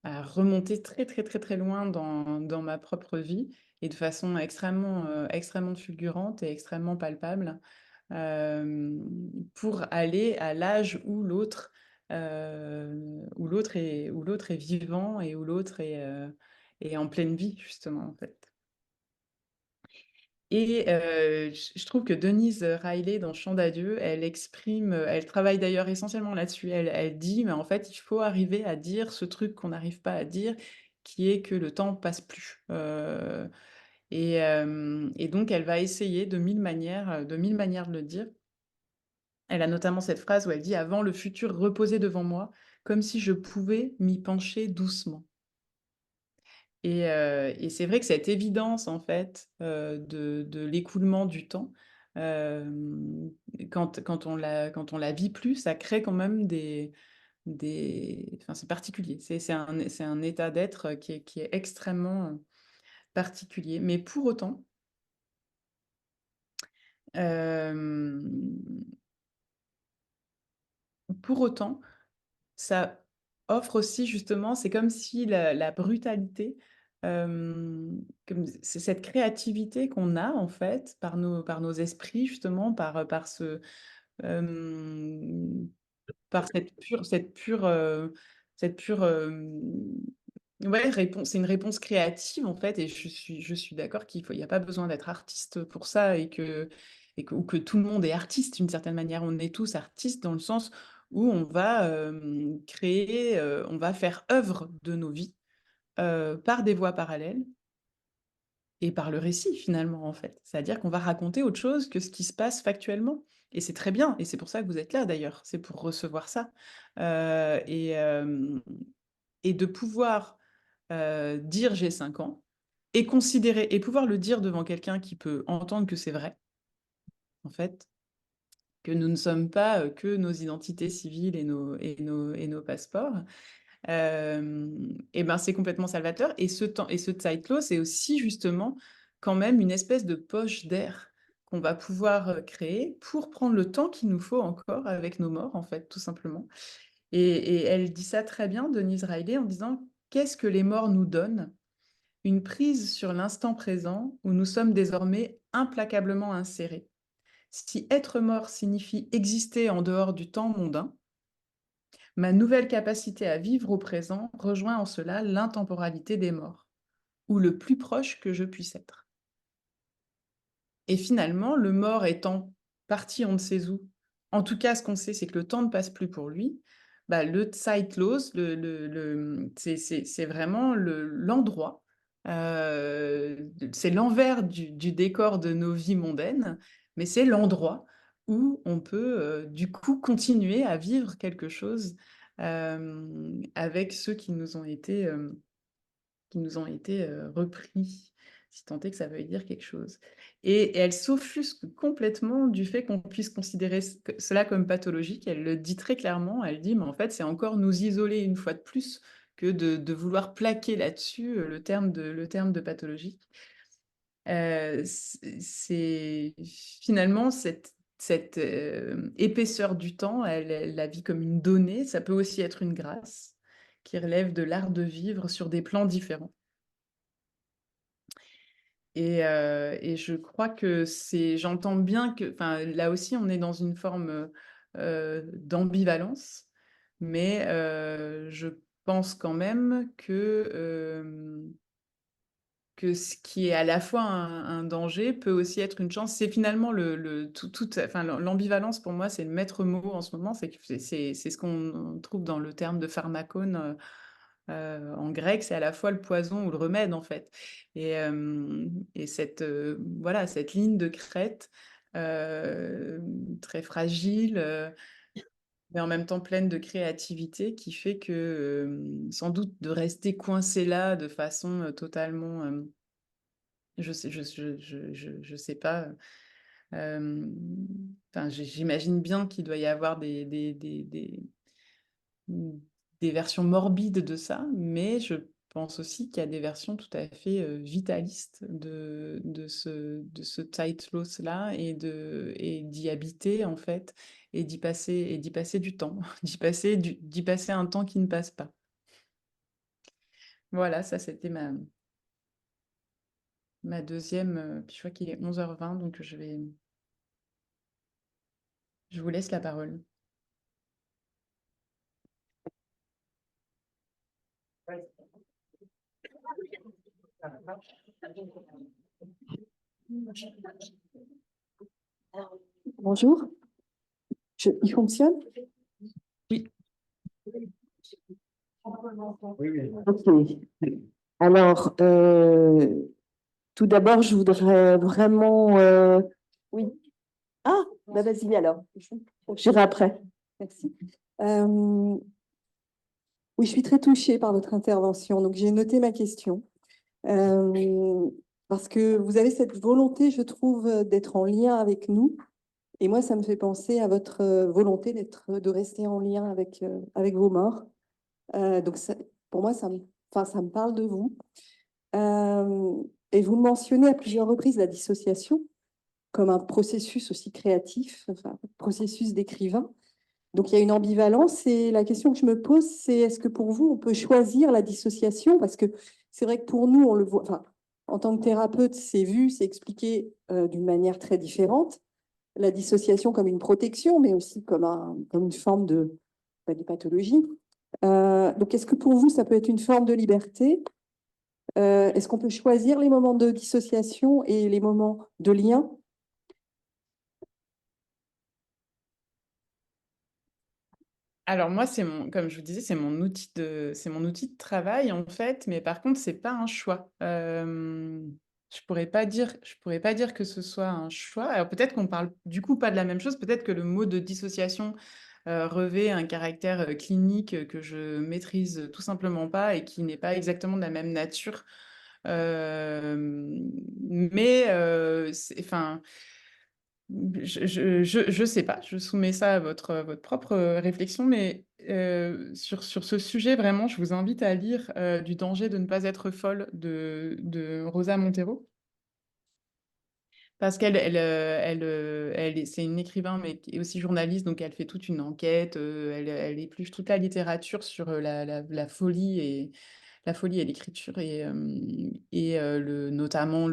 à remonter très, très, très, très loin dans ma propre vie, et de façon extrêmement fulgurante et extrêmement palpable, pour aller à l'âge où l'autre est vivant, et où l'autre est en pleine vie, justement, en fait. Et je trouve que Denise Riley, dans Chant d'adieu, elle exprime, elle travaille d'ailleurs essentiellement là-dessus. Elle dit, mais en fait, il faut arriver à dire ce truc qu'on n'arrive pas à dire, qui est que le temps passe plus. Et donc, elle va essayer de mille manières de le dire. Elle a notamment cette phrase où elle dit: «Avant, le futur reposait devant moi, comme si je pouvais m'y pencher doucement». Et c'est vrai que cette évidence, en fait, de l'écoulement du temps, hem, quand on la vit plus, ça crée quand même des enfin, c'est particulier. C'est un état d'être, qui est extrêmement, particulier. Mais hem, pour autant, ça offre aussi justement, c'est comme si la brutalité, comme c'est cette créativité qu'on a en fait par nos esprits justement, hem, par cette pure, ouais, réponse, c'est une réponse créative en fait, et je suis d'accord il y a pas besoin d'être artiste pour ça, ou que tout le monde est artiste d'une certaine manière. On est tous artistes dans le sens où on va, créer, on va faire œuvre de nos vies, par des voies parallèles et par le récit finalement, en fait. C'est-à-dire qu'on va raconter autre chose que ce qui se passe factuellement, et c'est très bien, et c'est pour ça que vous êtes là d'ailleurs, c'est pour recevoir ça. Heu et hem et de pouvoir, dire: «J'ai 5 ans», et considérer et pouvoir le dire devant quelqu'un qui peut entendre que c'est vrai, en fait, que nous ne sommes pas, que nos identités civiles et nos passeports. Et ben, c'est complètement salvateur, et ce Zeitlos, c'est aussi justement quand même une espèce de poche d'air qu'on va pouvoir, créer pour prendre le temps qu'il nous faut encore avec nos morts, en fait, tout simplement. Et elle dit ça très bien, Denise Riley, en disant: «Qu'est-ce que les morts nous donnent? Une prise sur l'instant présent où nous sommes désormais implacablement insérés. Si être mort signifie exister en dehors du temps mondain, ma nouvelle capacité à vivre au présent rejoint en cela l'intemporalité des morts, ou le plus proche que je puisse être.» Et finalement, le mort étant parti on ne sait où, en tout cas, ce qu'on sait, c'est que le temps ne passe plus pour lui. Bah, le Zeitlos, c'est vraiment l'endroit, c'est l'envers du décor de nos vies mondaines, mais c'est l'endroit où on peut, du coup, continuer à vivre quelque chose, avec ceux qui nous ont été, repris, si tant est que ça veuille dire quelque chose. Et elle s'offusque complètement du fait qu'on puisse considérer cela comme pathologique. Elle le dit très clairement, elle dit: «Mais en fait, c'est encore nous isoler une fois de plus que de vouloir plaquer là-dessus, le terme de pathologique.» C'est finalement cette, épaisseur du temps, elle la vit comme une donnée, ça peut aussi être une grâce qui relève de l'art de vivre sur des plans différents. Et je crois que j'entends bien que, enfin, là aussi, on est dans une forme, d'ambivalence, mais je pense quand même que ce qui est à la fois un danger peut aussi être une chance. C'est finalement enfin, l'ambivalence pour moi, c'est le maître mot en ce moment, c'est que c'est ce qu'on trouve dans le terme de pharmakone, en grec, c'est à la fois le poison ou le remède, en fait. Et cette, voilà, cette ligne de crête, très fragile, mais en même temps pleine de créativité, qui fait que, sans doute, de rester coincé là de façon, totalement, je sais pas, enfin, j'imagine bien qu'il doit y avoir Mmh, des versions morbides de ça, mais je pense aussi qu'il y a des versions tout à fait, vitalistes de ce Zeitlos-là, et d'y habiter, en fait, et d'y passer du temps, d'y passer un temps qui ne passe pas. Voilà, ça c'était ma 2e, puis je vois qu'il est 11h20, donc je vous laisse la parole. Bonjour. Il fonctionne? Oui. Ok. Alors, tout d'abord, je voudrais vraiment... Oui. Ah, bah vas-y alors. J'irai après. Merci. Oui, je suis très touchée par votre intervention. Donc, j'ai noté ma question. Parce que vous avez cette volonté, je trouve, d'être en lien avec nous. Et moi, ça me fait penser à votre volonté de rester en lien avec vos morts. Donc, pour moi, ça me parle de vous. Et vous mentionnez à plusieurs reprises la dissociation comme un processus aussi créatif, enfin, processus d'écrivain. Donc, il y a une ambivalence. Et la question que je me pose, c'est est-ce que pour vous, on peut choisir la dissociation? Parce que c'est vrai que pour nous, on le voit, enfin, en tant que thérapeute, c'est vu, c'est expliqué d'une manière très différente. La dissociation comme une protection, mais aussi comme une forme de pathologie. Donc, est-ce que pour vous, ça peut être une forme de liberté? Est-ce qu'on peut choisir les moments de dissociation et les moments de lien? Alors moi, comme je vous disais, c'est mon outil de travail en fait, mais par contre, c'est pas un choix. Je pourrais pas dire que ce soit un choix. Alors peut-être qu'on parle du coup pas de la même chose. Peut-être que le mot de dissociation revêt un caractère clinique que je maîtrise tout simplement pas et qui n'est pas exactement de la même nature. Mais enfin. Je sais pas, je soumets ça à votre propre réflexion, mais sur ce sujet, vraiment, je vous invite à lire Du danger de ne pas être folle de Rosa Montero. Parce c'est une écrivain, mais qui est aussi journaliste, donc elle fait toute une enquête, elle épluche toute la littérature sur la folie et l'écriture, notamment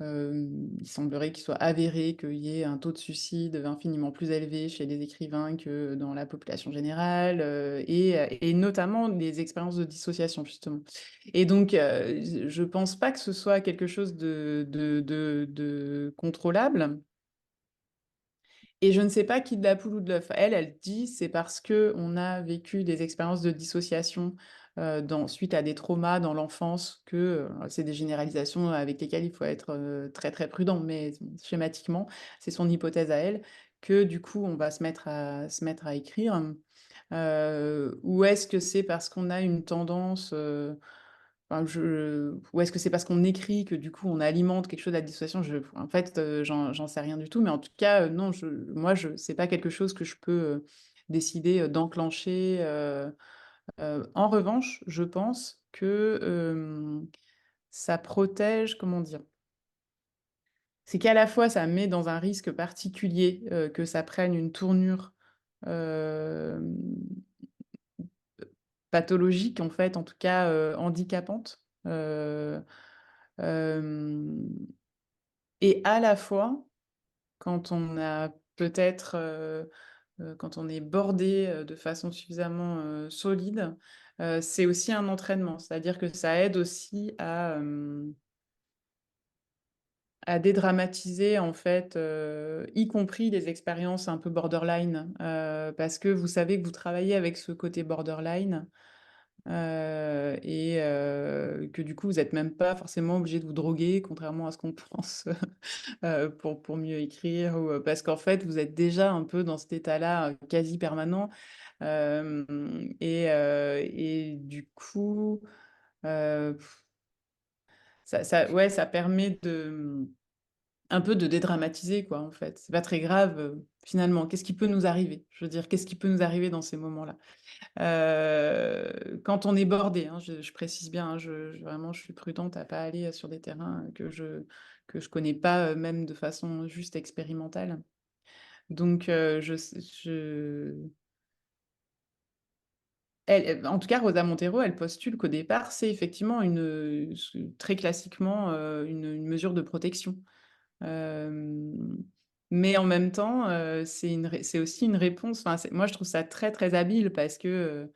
il semblerait qu'il soit avéré qu'il y ait un taux de suicide infiniment plus élevé chez les écrivains que dans la population générale, et notamment les expériences de dissociation, justement. Et donc, je ne pense pas que ce soit quelque chose de contrôlable. Et je ne sais pas qui de la poule ou de l'œuf. Elle dit c'est parce qu'on a vécu des expériences de dissociation suite à des traumas dans l'enfance que c'est des généralisations avec lesquelles il faut être très très prudent, mais schématiquement, c'est son hypothèse à elle, que du coup on va se mettre à écrire. Ou est-ce que c'est parce qu'on a une tendance enfin, ou est-ce que c'est parce qu'on écrit que du coup on alimente quelque chose de la dissociation? En fait, j'en sais rien du tout, mais en tout cas, non, c'est pas quelque chose que je peux décider d'enclencher. En revanche, je pense que ça protège, comment dire? C'est qu'à la fois ça met dans un risque particulier que ça prenne une tournure pathologique, en fait, en tout cas handicapante. Hem Et à la fois, quand on a peut-être, quand on est bordé, de façon suffisamment, solide, c'est aussi un entraînement. C'est-à-dire que ça aide aussi à dédramatiser, en fait, y compris les expériences un peu borderline, parce que vous savez que vous travaillez avec ce côté borderline, que du coup, vous êtes même pas forcément obligé de vous droguer, contrairement à ce qu'on pense, pour mieux écrire ou, parce qu'en fait, vous êtes déjà un peu dans cet état-là, quasi permanent. Et du coup, heu, ouais, ça permet un peu de dédramatiser, quoi, en fait. C'est pas très grave, finalement. Qu'est-ce qui peut nous arriver? Je veux dire, qu'est-ce qui peut nous arriver dans ces moments-là? Quand on est bordé, hein, je précise bien, hein, vraiment, je suis prudente à pas aller sur des terrains que je connais pas, même de façon juste expérimentale. Donc, en tout cas, Rosa Montero, elle postule qu'au départ, c'est effectivement très classiquement, une mesure de protection. Hem, mais en même temps, c'est aussi une réponse, enfin, moi, je trouve ça très, très habile parce que,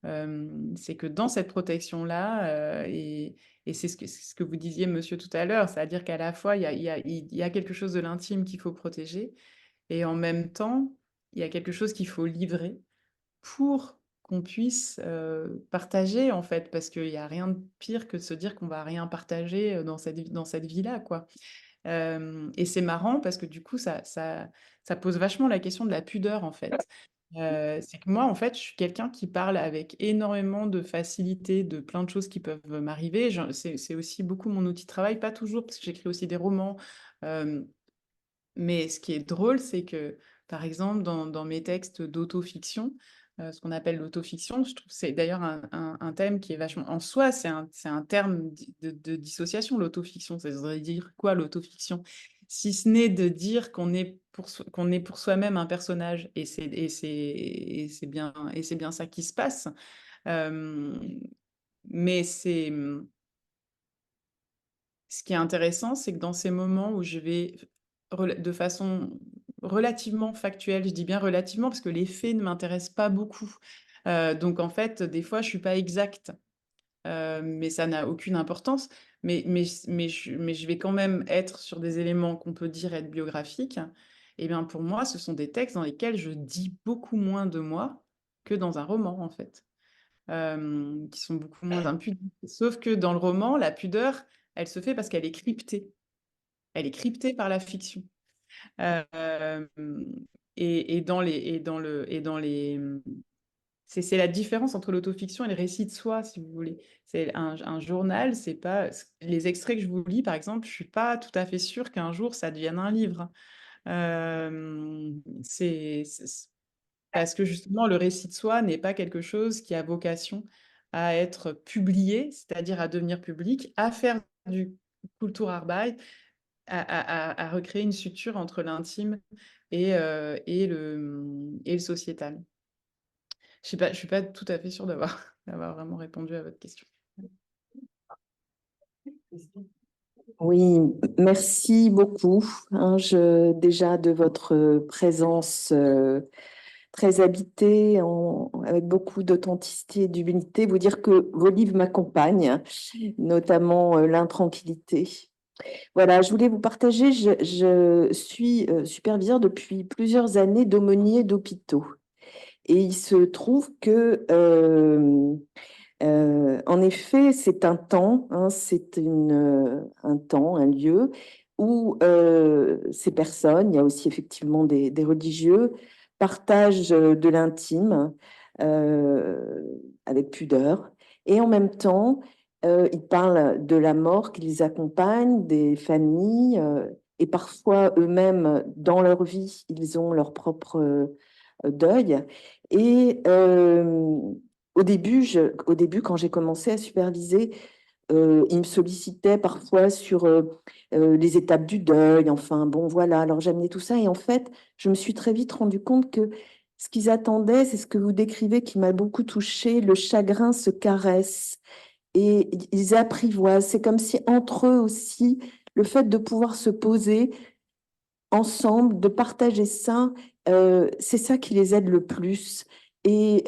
C'est que dans cette protection-là, et c'est ce que vous disiez, monsieur, tout à l'heure, c'est-à-dire qu'à la fois, il y a quelque chose de l'intime qu'il faut protéger, et en même temps, il y a quelque chose qu'il faut livrer pour qu'on puisse partager, en fait, parce qu'il n'y a rien de pire que de se dire qu'on va rien partager dans cette vie-là, quoi. Et c'est marrant parce que du coup, ça pose vachement la question de la pudeur, en fait. C'est que moi, en fait, je suis quelqu'un qui parle avec énormément de facilité de plein de choses qui peuvent m'arriver. C'est aussi beaucoup mon outil de travail, pas toujours, parce que j'écris aussi des romans. Mais ce qui est drôle, c'est que, par exemple, dans mes textes d'autofiction, ce qu'on appelle l'autofiction, je trouve que c'est d'ailleurs un thème qui est vachement... En soi, c'est un terme de dissociation, l'autofiction. Ça voudrait dire quoi, l'autofiction? Si ce n'est de dire qu'on est qu'on est pour soi-même un personnage, et c'est bien ça qui se passe. Mais ce qui est intéressant, c'est que dans ces moments où je vais de façon relativement factuelle, je dis bien relativement parce que les faits ne m'intéressent pas beaucoup. Donc en fait, des fois, je suis pas exacte, mais ça n'a aucune importance. Mais je vais quand même être sur des éléments qu'on peut dire être biographiques. Et bien pour moi, ce sont des textes dans lesquels je dis beaucoup moins de moi que dans un roman, en fait, qui sont beaucoup moins impudiques. Sauf que dans le roman, la pudeur, elle se fait parce qu'elle est cryptée. Elle est cryptée par la fiction. Euh, c'est la différence entre l'autofiction et le récit de soi, si vous voulez. C'est un journal, c'est pas les extraits que je vous lis, par exemple, je suis pas tout à fait sûre qu'un jour ça devienne un livre. C'est parce que justement, le récit de soi n'est pas quelque chose qui a vocation à être publié, c'est-à-dire à devenir public, à faire du Kulturarbeit, à recréer une suture entre l'intime et le sociétal. Je suis pas tout à fait sûre d'avoir vraiment répondu à votre question. Oui, merci beaucoup, déjà de votre présence très habitée, avec beaucoup d'authenticité et d'humilité. Vous dire que vos livres m'accompagnent, notamment L'intranquillité. Voilà, je voulais vous partager, je suis superviseur depuis plusieurs années d'aumônier d'hôpitaux. Et il se trouve que en effet, c'est un temps, c'est un temps, un lieu où ces personnes, il y a aussi effectivement des religieux, partagent de l'intime avec pudeur. Et en même temps, ils parlent de la mort qui les accompagne, des familles, et parfois eux-mêmes, dans leur vie, ils ont leur propre deuil. Et au début, quand j'ai commencé à superviser, il me sollicitait parfois sur les étapes du deuil. Enfin, bon, voilà. Alors, j'amenais tout ça. Et en fait, je me suis très vite rendu compte que ce qu'ils attendaient, c'est ce que vous décrivez qui m'a beaucoup touchée. Le chagrin se caresse et ils apprivoisent. C'est comme si entre eux aussi, le fait de pouvoir se poser ensemble, de partager ça, c'est ça qui les aide le plus. Et,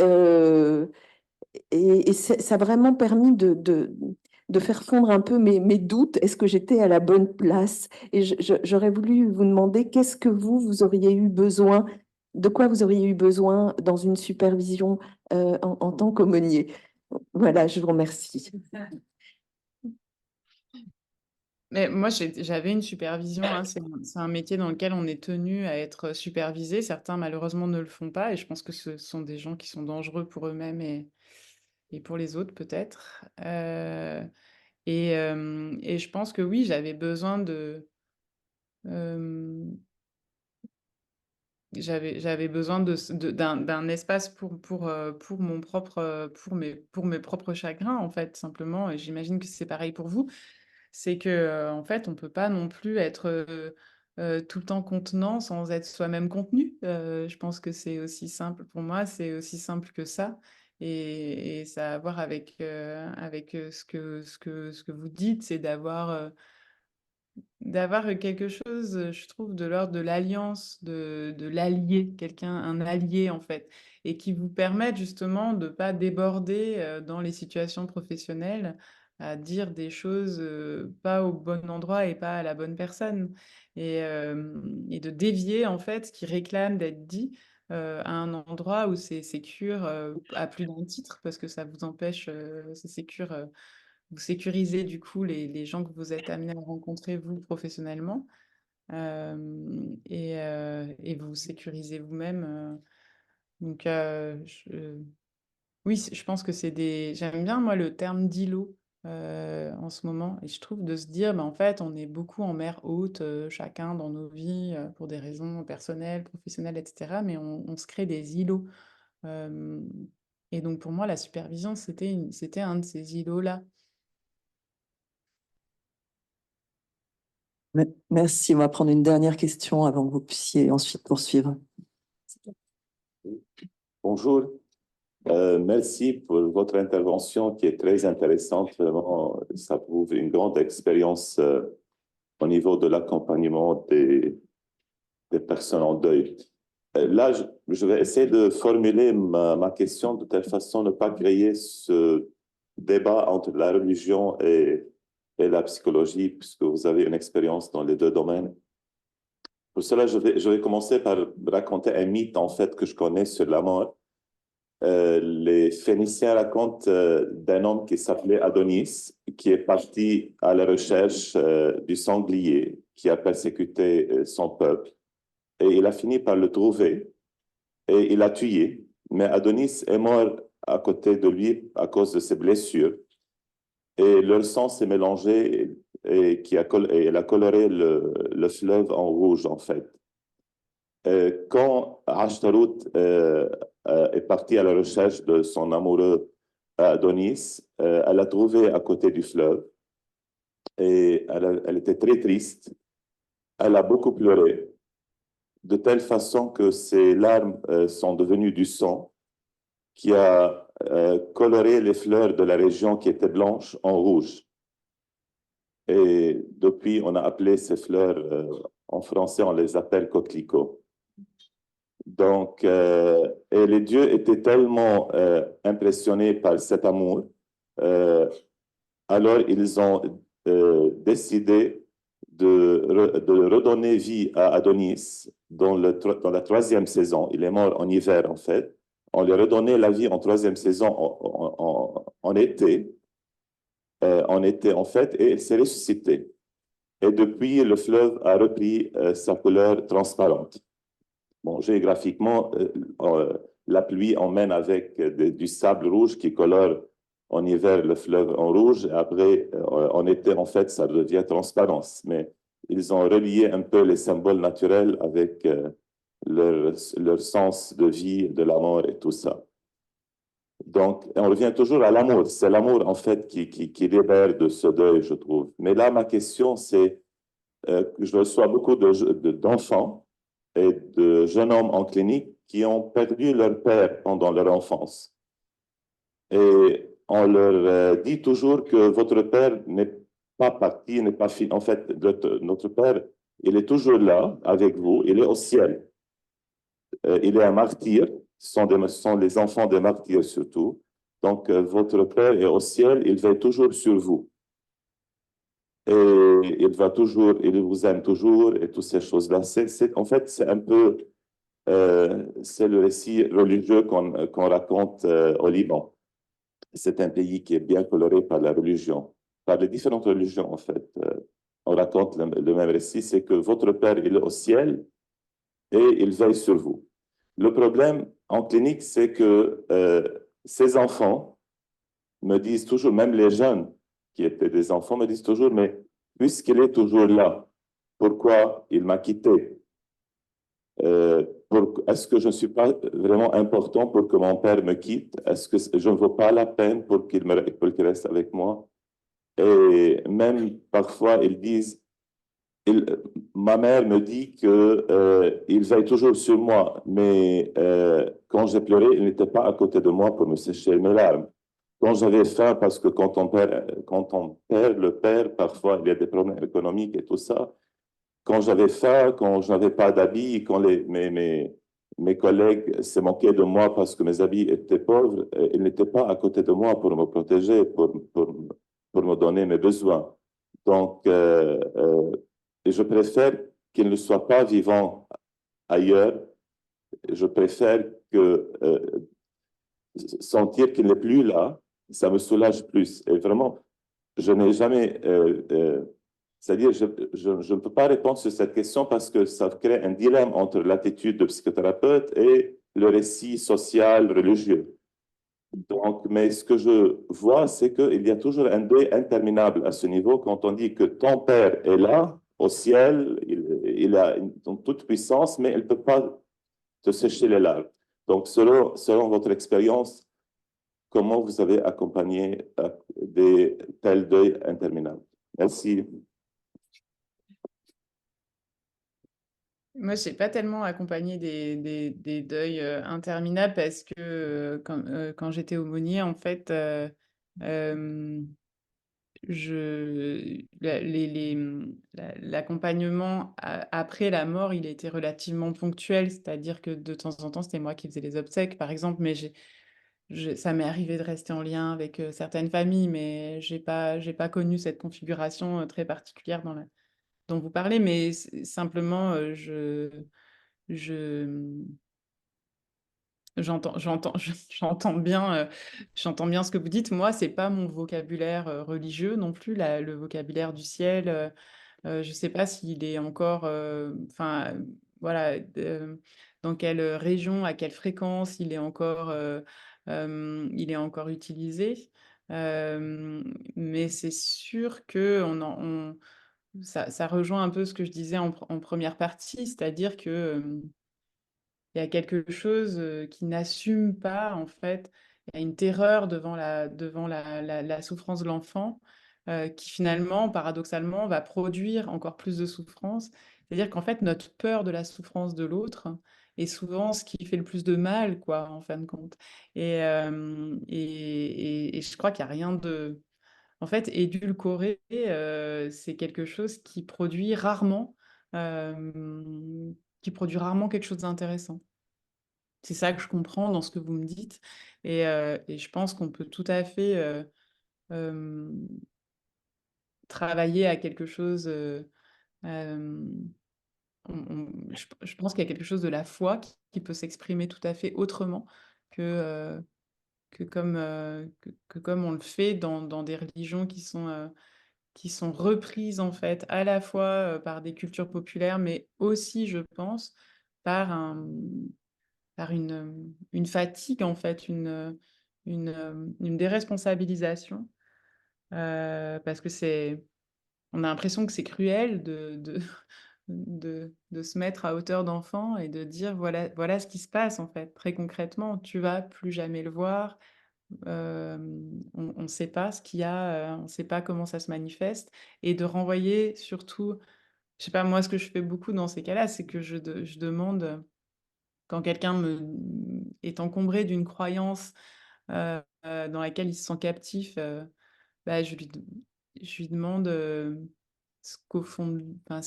ça a vraiment permis de faire fondre un peu mes doutes. Est-ce que j'étais à la bonne place? Et j'aurais voulu vous demander qu'est-ce que vous auriez eu besoin, de quoi vous auriez eu besoin dans une supervision en tant qu'aumônier. Voilà, je vous remercie. Mais moi, j'avais une supervision, hein, c'est un métier dans lequel on est tenu à être supervisé. Certains, malheureusement, ne le font pas, et je pense que ce sont des gens qui sont dangereux pour eux-mêmes et pour les autres, peut-être. Et je pense que oui, j'avais besoin euh, j'avais besoin d'un espace pour mon propre, pour mes propres chagrins, en fait, simplement. Et j'imagine que c'est pareil pour vous. C'est que, en fait, on peut pas non plus être tout le temps contenant sans être soi-même contenu. Je pense que c'est aussi simple pour moi, c'est aussi simple que ça. Et ça a à voir avec ce que vous dites, c'est d'avoir d'avoir quelque chose, je trouve, de l'ordre de l'alliance, de l'allié, quelqu'un, un allié en fait, et qui vous permette justement de ne pas déborder dans les situations professionnelles à dire des choses pas au bon endroit et pas à la bonne personne, et de dévier en fait ce qui réclame d'être dit à un endroit où c'est sécure à plus d'un titre, parce que ça vous empêche, c'est sécure. Vous sécurisez du coup les gens que vous êtes amenés à rencontrer vous professionnellement et vous sécurisez vous-même. Donc oui, je pense que c'est des. J'aime bien moi le terme d'îlot en ce moment et je trouve de se dire bah, en fait on est beaucoup en mer haute chacun dans nos vies pour des raisons personnelles, professionnelles, etc. Mais on se crée des îlots. Euh, et donc pour moi la supervision c'était un de ces îlots-là. Merci. On va prendre une dernière question avant que vous puissiez ensuite poursuivre. Bonjour. Merci pour votre intervention qui est très intéressante. Vraiment, ça prouve une grande expérience au niveau de l'accompagnement des personnes en deuil. Là, je vais essayer de formuler ma question de telle façon à ne pas créer ce débat entre la religion et la psychologie, puisque vous avez une expérience dans les deux domaines. Pour cela, je vais commencer par raconter un mythe, en fait, que je connais sur la mort. Les Phéniciens racontent d'un homme qui s'appelait Adonis, qui est parti à la recherche du sanglier qui a persécuté son peuple. Et il a fini par le trouver et il l'a tué. Mais Adonis est mort à côté de lui à cause de ses blessures. Et leur sang s'est mélangé et il a coloré le fleuve en rouge, en fait. Quand Ashtarut est partie à la recherche de son amoureux Adonis, elle l'a trouvé à côté du fleuve et elle était très triste. Elle a beaucoup pleuré, de telle façon que ses larmes sont devenues du sang qui a coloré les fleurs de la région qui étaient blanches en rouge. Et depuis, on a appelé ces fleurs, en français, on les appelle coquelicots. Donc, et les dieux étaient tellement impressionnés par cet amour, alors ils ont décidé de redonner vie à Adonis dans la 3e saison. Il est mort en hiver, en fait. On lui a redonné la vie en 3e saison en été, en fait, et il s'est ressuscité. Et depuis, le fleuve a repris sa couleur transparente. Bon, géographiquement, la pluie emmène avec du sable rouge qui colore en hiver le fleuve en rouge. Et après, en été, en fait, ça devient transparence. Mais ils ont relié un peu les symboles naturels avec leur sens de vie, de la mort et tout ça. Donc, on revient toujours à l'amour. C'est l'amour, en fait, qui libère de ce deuil, je trouve. Mais là, ma question, c'est que je reçois beaucoup d'enfants et de jeunes hommes en clinique qui ont perdu leur père pendant leur enfance. Et on leur dit toujours que votre père n'est pas parti, n'est pas fini. En fait, notre père, il est toujours là avec vous, il est au ciel. Il est un martyr, ce sont les enfants des martyrs surtout. Donc, votre père est au ciel, il veille toujours sur vous. Et il vous aime toujours et toutes ces choses-là. En fait, c'est un peu, c'est le récit religieux qu'on raconte au Liban. C'est un pays qui est bien coloré par la religion, par les différentes religions, en fait. On raconte le même récit, c'est que votre père, il est au ciel et il veille sur vous. Le problème en clinique, c'est que ces enfants me disent toujours, même les jeunes qui étaient des enfants me disent toujours, mais puisqu'il est toujours là, pourquoi il m'a quitté? Est-ce que je ne suis pas vraiment important pour que mon père me quitte? Est-ce que je ne vaux pas la peine pour qu'il reste avec moi? Et même parfois, ils disent, ma mère me dit qu'il veille toujours sur moi, mais quand j'ai pleuré, il n'était pas à côté de moi pour me sécher mes larmes. quand j'avais faim, parce que quand on perd le père, parfois il y a des problèmes économiques et tout ça. Quand j'avais faim, quand je n'avais pas d'habits, quand mes collègues se moquaient de moi parce que mes habits étaient pauvres, ils n'étaient pas à côté de moi pour me protéger, pour me donner mes besoins. Donc, et je préfère qu'ils ne soient pas vivants ailleurs. Je préfère que sentir qu'il n'est plus là, ça me soulage plus. Et vraiment, je n'ai jamais... c'est-à-dire, je ne peux pas répondre sur cette question parce que ça crée un dilemme entre l'attitude de psychothérapeute et le récit social, religieux. Donc, mais ce que je vois, c'est qu'il y a toujours un deuil interminable à ce niveau quand on dit que ton père est là, au ciel, il a une toute puissance, mais il ne peut pas te sécher les larmes. Donc, selon votre expérience, comment vous avez accompagné des tels deuils interminables? Merci. Moi, je n'ai pas tellement accompagné des deuils interminables parce que quand j'étais aumônier, en fait, l'accompagnement après la mort, il était relativement ponctuel, c'est-à-dire que de temps en temps, c'était moi qui faisais les obsèques, par exemple, mais ça m'est arrivé de rester en lien avec certaines familles, mais j'ai pas connu cette configuration très particulière dont vous parlez, mais simplement, j'entends bien, j'entends bien ce que vous dites. Moi, c'est pas mon vocabulaire religieux non plus, le vocabulaire du ciel. Je sais pas s'il est encore, enfin, voilà, dans quelle région, à quelle fréquence il est encore utilisé. Mais c'est sûr que ça rejoint un peu ce que je disais en première partie, c'est-à-dire que il y a quelque chose qui n'assume pas, en fait. Il y a une terreur devant la souffrance de l'enfant qui finalement, paradoxalement, va produire encore plus de souffrance. C'est-à-dire qu'en fait, notre peur de la souffrance de l'autre est souvent ce qui fait le plus de mal, quoi, en fin de compte. Et je crois qu'il n'y a rien de... En fait, édulcorer, c'est quelque chose qui produit rarement quelque chose d'intéressant. C'est ça que je comprends dans ce que vous me dites. Et je pense qu'on peut tout à fait travailler à quelque chose. Je pense qu'il y a quelque chose de la foi qui peut s'exprimer tout à fait autrement que, comme on le fait dans des religions qui sont reprises en fait à la fois par des cultures populaires, mais aussi, je pense, par une fatigue, en fait, une déresponsabilisation, parce que on a l'impression que c'est cruel de se mettre à hauteur d'enfant et de dire, voilà ce qui se passe, en fait, très concrètement, tu vas plus jamais le voir, on ne sait pas ce qu'il y a, on ne sait pas comment ça se manifeste, et de renvoyer surtout, je sais pas, moi, ce que je fais beaucoup dans ces cas-là, c'est que je demande... Quand quelqu'un est encombré d'une croyance dans laquelle il se sent captif, bah, je lui demande ce qu'au fond, enfin,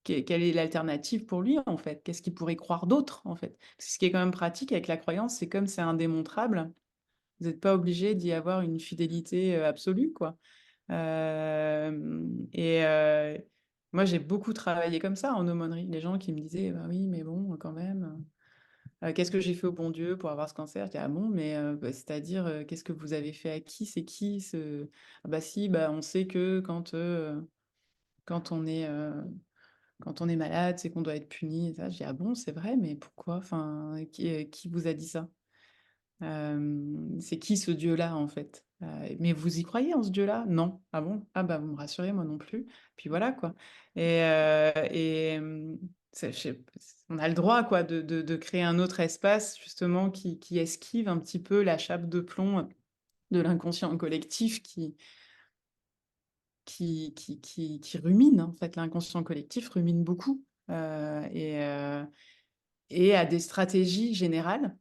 quelle est l'alternative pour lui, en fait. Qu'est-ce qu'il pourrait croire d'autre, en fait. Parce que ce qui est quand même pratique avec la croyance, c'est comme c'est indémontrable, vous n'êtes pas obligé d'y avoir une fidélité absolue, quoi. Et moi, j'ai beaucoup travaillé comme ça en aumônerie. Les gens qui me disaient, bah oui, mais bon, quand même, qu'est-ce que j'ai fait au bon Dieu pour avoir ce cancer? Je dis, ah bon, mais bah, c'est-à-dire, qu'est-ce que vous avez fait à qui? C'est qui ce... Ah bah si, bah, on sait que quand on est, quand on est malade, c'est qu'on doit être puni. Et ça. Je dis, ah bon, c'est vrai, mais pourquoi? Enfin, qui vous a dit ça? C'est qui ce Dieu-là, en fait? Mais vous y croyez en ce Dieu-là? Non. Ah bon? Ah bah vous me rassurez, moi non plus. Puis voilà, quoi. On a le droit, quoi, de créer un autre espace, justement, qui esquive un petit peu la chape de plomb de l'inconscient collectif qui rumine, en fait. L'inconscient collectif rumine beaucoup et a des stratégies générales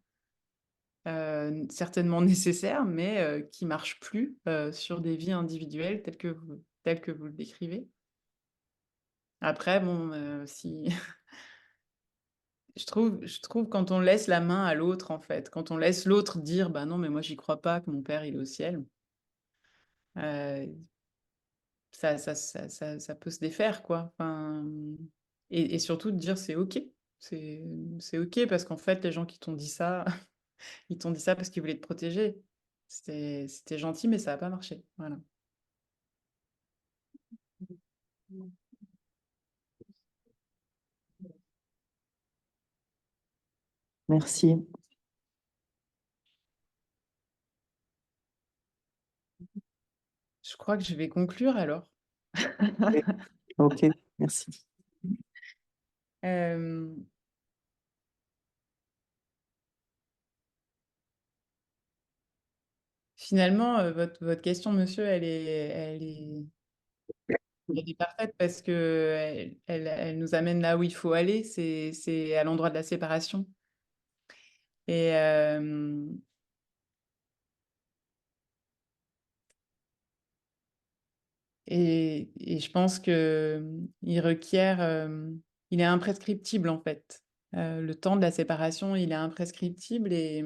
certainement nécessaire, mais qui ne marche plus sur des vies individuelles telles que vous le décrivez. Après, bon, si je trouve quand on laisse la main à l'autre, en fait, quand on laisse l'autre dire: «Bah non, mais moi j'y crois pas que mon père il est au ciel», heu, ça peut se défaire, quoi. Enfin, et surtout de dire: «C'est OK». C'est OK parce qu'en fait, les gens qui t'ont dit ça, ils t'ont dit ça parce qu'ils voulaient te protéger. C'était gentil, mais ça a pas marché. Voilà. Merci. Je crois que je vais conclure alors. Ok, merci. Hem Finalement, votre question, monsieur, elle est parfaite parce qu'elle nous amène là où il faut aller, c'est à l'endroit de la séparation. Et hem et je pense que, il requiert, il est imprescriptible, en fait. Le temps de la séparation, il est imprescriptible et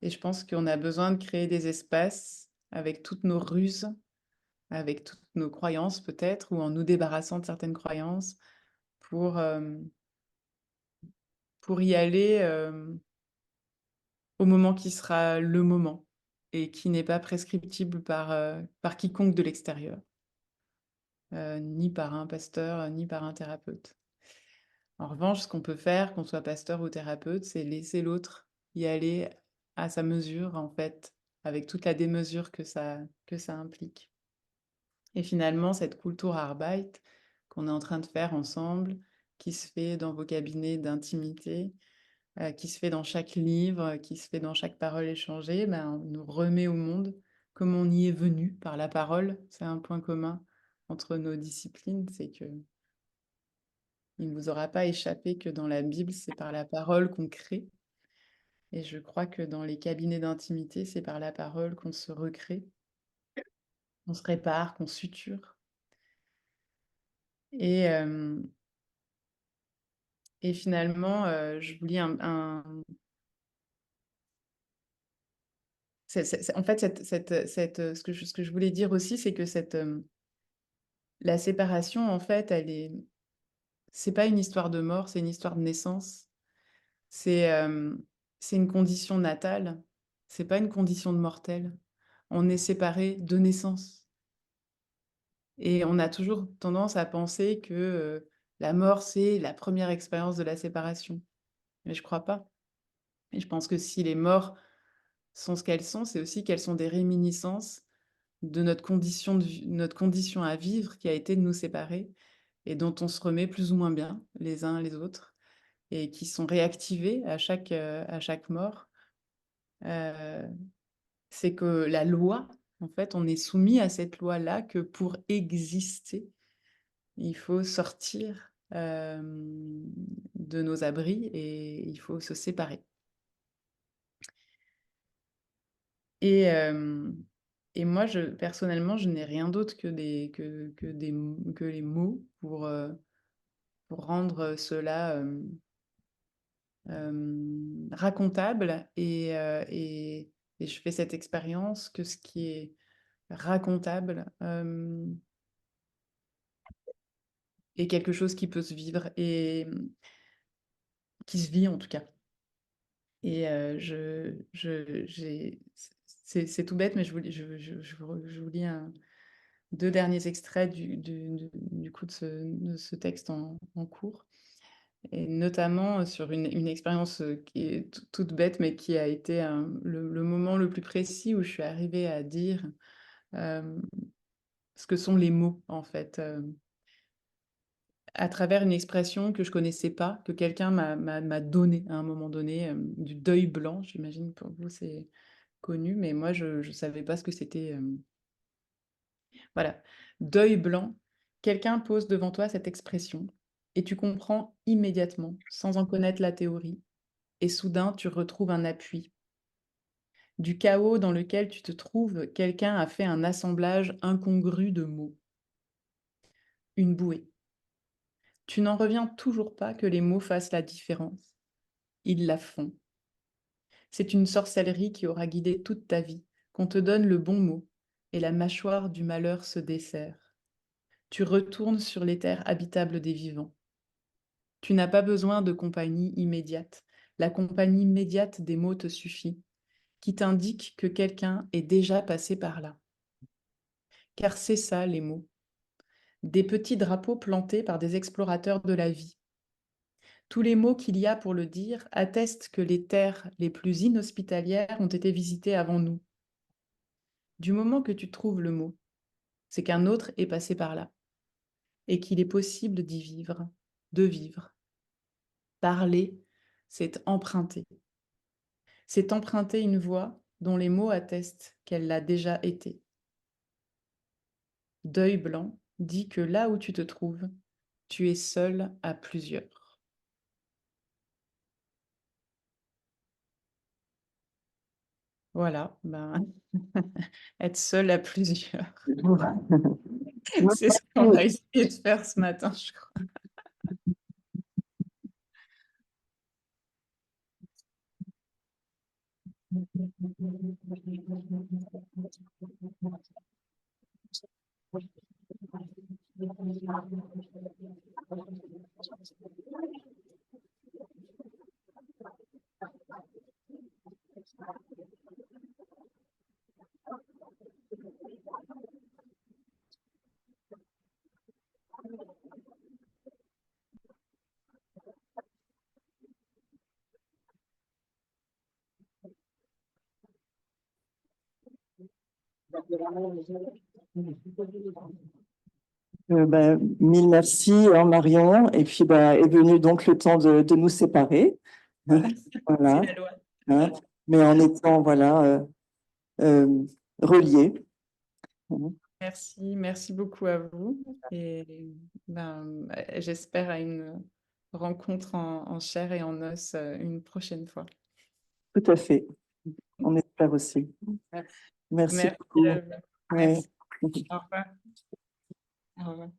je pense qu'on a besoin de créer des espaces avec toutes nos ruses, avec toutes nos croyances peut-être, ou en nous débarrassant de certaines croyances pour, pour y aller, au moment qui sera le moment et qui n'est pas prescriptible par quiconque de l'extérieur, ni par un pasteur, ni par un thérapeute. En revanche, ce qu'on peut faire, qu'on soit pasteur ou thérapeute, c'est laisser l'autre y aller à sa mesure, en fait, avec toute la démesure que ça implique. Et finalement, cette Kulturarbeit qu'on est en train de faire ensemble, qui se fait dans vos cabinets d'intimité, qui se fait dans chaque livre, qui se fait dans chaque parole échangée, ben, nous remet au monde comme on y est venu par la parole. C'est un point commun entre nos disciplines, c'est que il ne vous aura pas échappé que dans la Bible, c'est par la parole qu'on crée. Et je crois que dans les cabinets d'intimité, c'est par la parole qu'on se recrée, qu'on se répare, qu'on suture. Et, et finalement, je vous lis en fait, ce que je voulais dire aussi, c'est que la séparation, en fait, c'est pas une histoire de mort, c'est une histoire de naissance. C'est c'est une condition natale, c'est pas une condition de mortel. On est séparés de naissance. Et on a toujours tendance à penser que la mort, c'est la première expérience de la séparation. Mais je crois pas. Et je pense que si les morts sont ce qu'elles sont, c'est aussi qu'elles sont des réminiscences de notre condition à vivre qui a été de nous séparer et dont on se remet plus ou moins bien les uns les autres et qui sont réactivées à chaque mort. Heu, c'est que la loi, en fait, on est soumis à cette loi-là que pour exister, il faut sortir, de nos abris et il faut se séparer. Et hem et moi, personnellement, je n'ai rien d'autre que les mots pour rendre cela, racontable et je fais cette expérience que ce qui est racontable, est quelque chose qui peut se vivre et qui se vit en tout cas. Et c'est tout bête, mais je vous lis 2 derniers extraits du coup de ce texte en cours et notamment, sur une expérience, qui est toute bête, mais qui a été le moment le plus précis où je suis arrivée à dire, hem, ce que sont les mots en fait, à travers une expression que je connaissais pas, que quelqu'un m'a donnée à un moment donné, du deuil blanc. J'imagine pour vous c'est connu, mais moi je savais pas ce que c'était, voilà. Deuil blanc, quelqu'un pose devant toi cette expression et tu comprends immédiatement, sans en connaître la théorie, et soudain tu retrouves un appui. Du chaos dans lequel tu te trouves, quelqu'un a fait un assemblage incongru de mots. Une bouée. Tu n'en reviens toujours pas que les mots fassent la différence. Ils la font. C'est une sorcellerie qui aura guidé toute ta vie, qu'on te donne le bon mot, et la mâchoire du malheur se dessert. Tu retournes sur les terres habitables des vivants. Tu n'as pas besoin de compagnie immédiate. La compagnie immédiate des mots te suffit, qui t'indique que quelqu'un est déjà passé par là. Car c'est ça, les mots. Des petits drapeaux plantés par des explorateurs de la vie. Tous les mots qu'il y a pour le dire attestent que les terres les plus inhospitalières ont été visitées avant nous. Du moment que tu trouves le mot, c'est qu'un autre est passé par là et qu'il est possible d'y vivre, de vivre. Parler, c'est emprunter. C'est emprunter une voix dont les mots attestent qu'elle l'a déjà été. Deuil blanc dit que là où tu te trouves, tu es seul à plusieurs. Voilà, ben, être seul à plusieurs. C'est ce qu'on a essayé de faire ce matin, je crois. Mille merci, hein, Marion. Et puis, est venu donc le temps de nous séparer. Voilà. C'est la loi. Hein, mais en étant, voilà, reliés. Merci beaucoup à vous. Et j'espère à une rencontre en chair et en os une prochaine fois. Tout à fait. On espère aussi. Merci beaucoup. à vous. Ouais. Au revoir. Au revoir.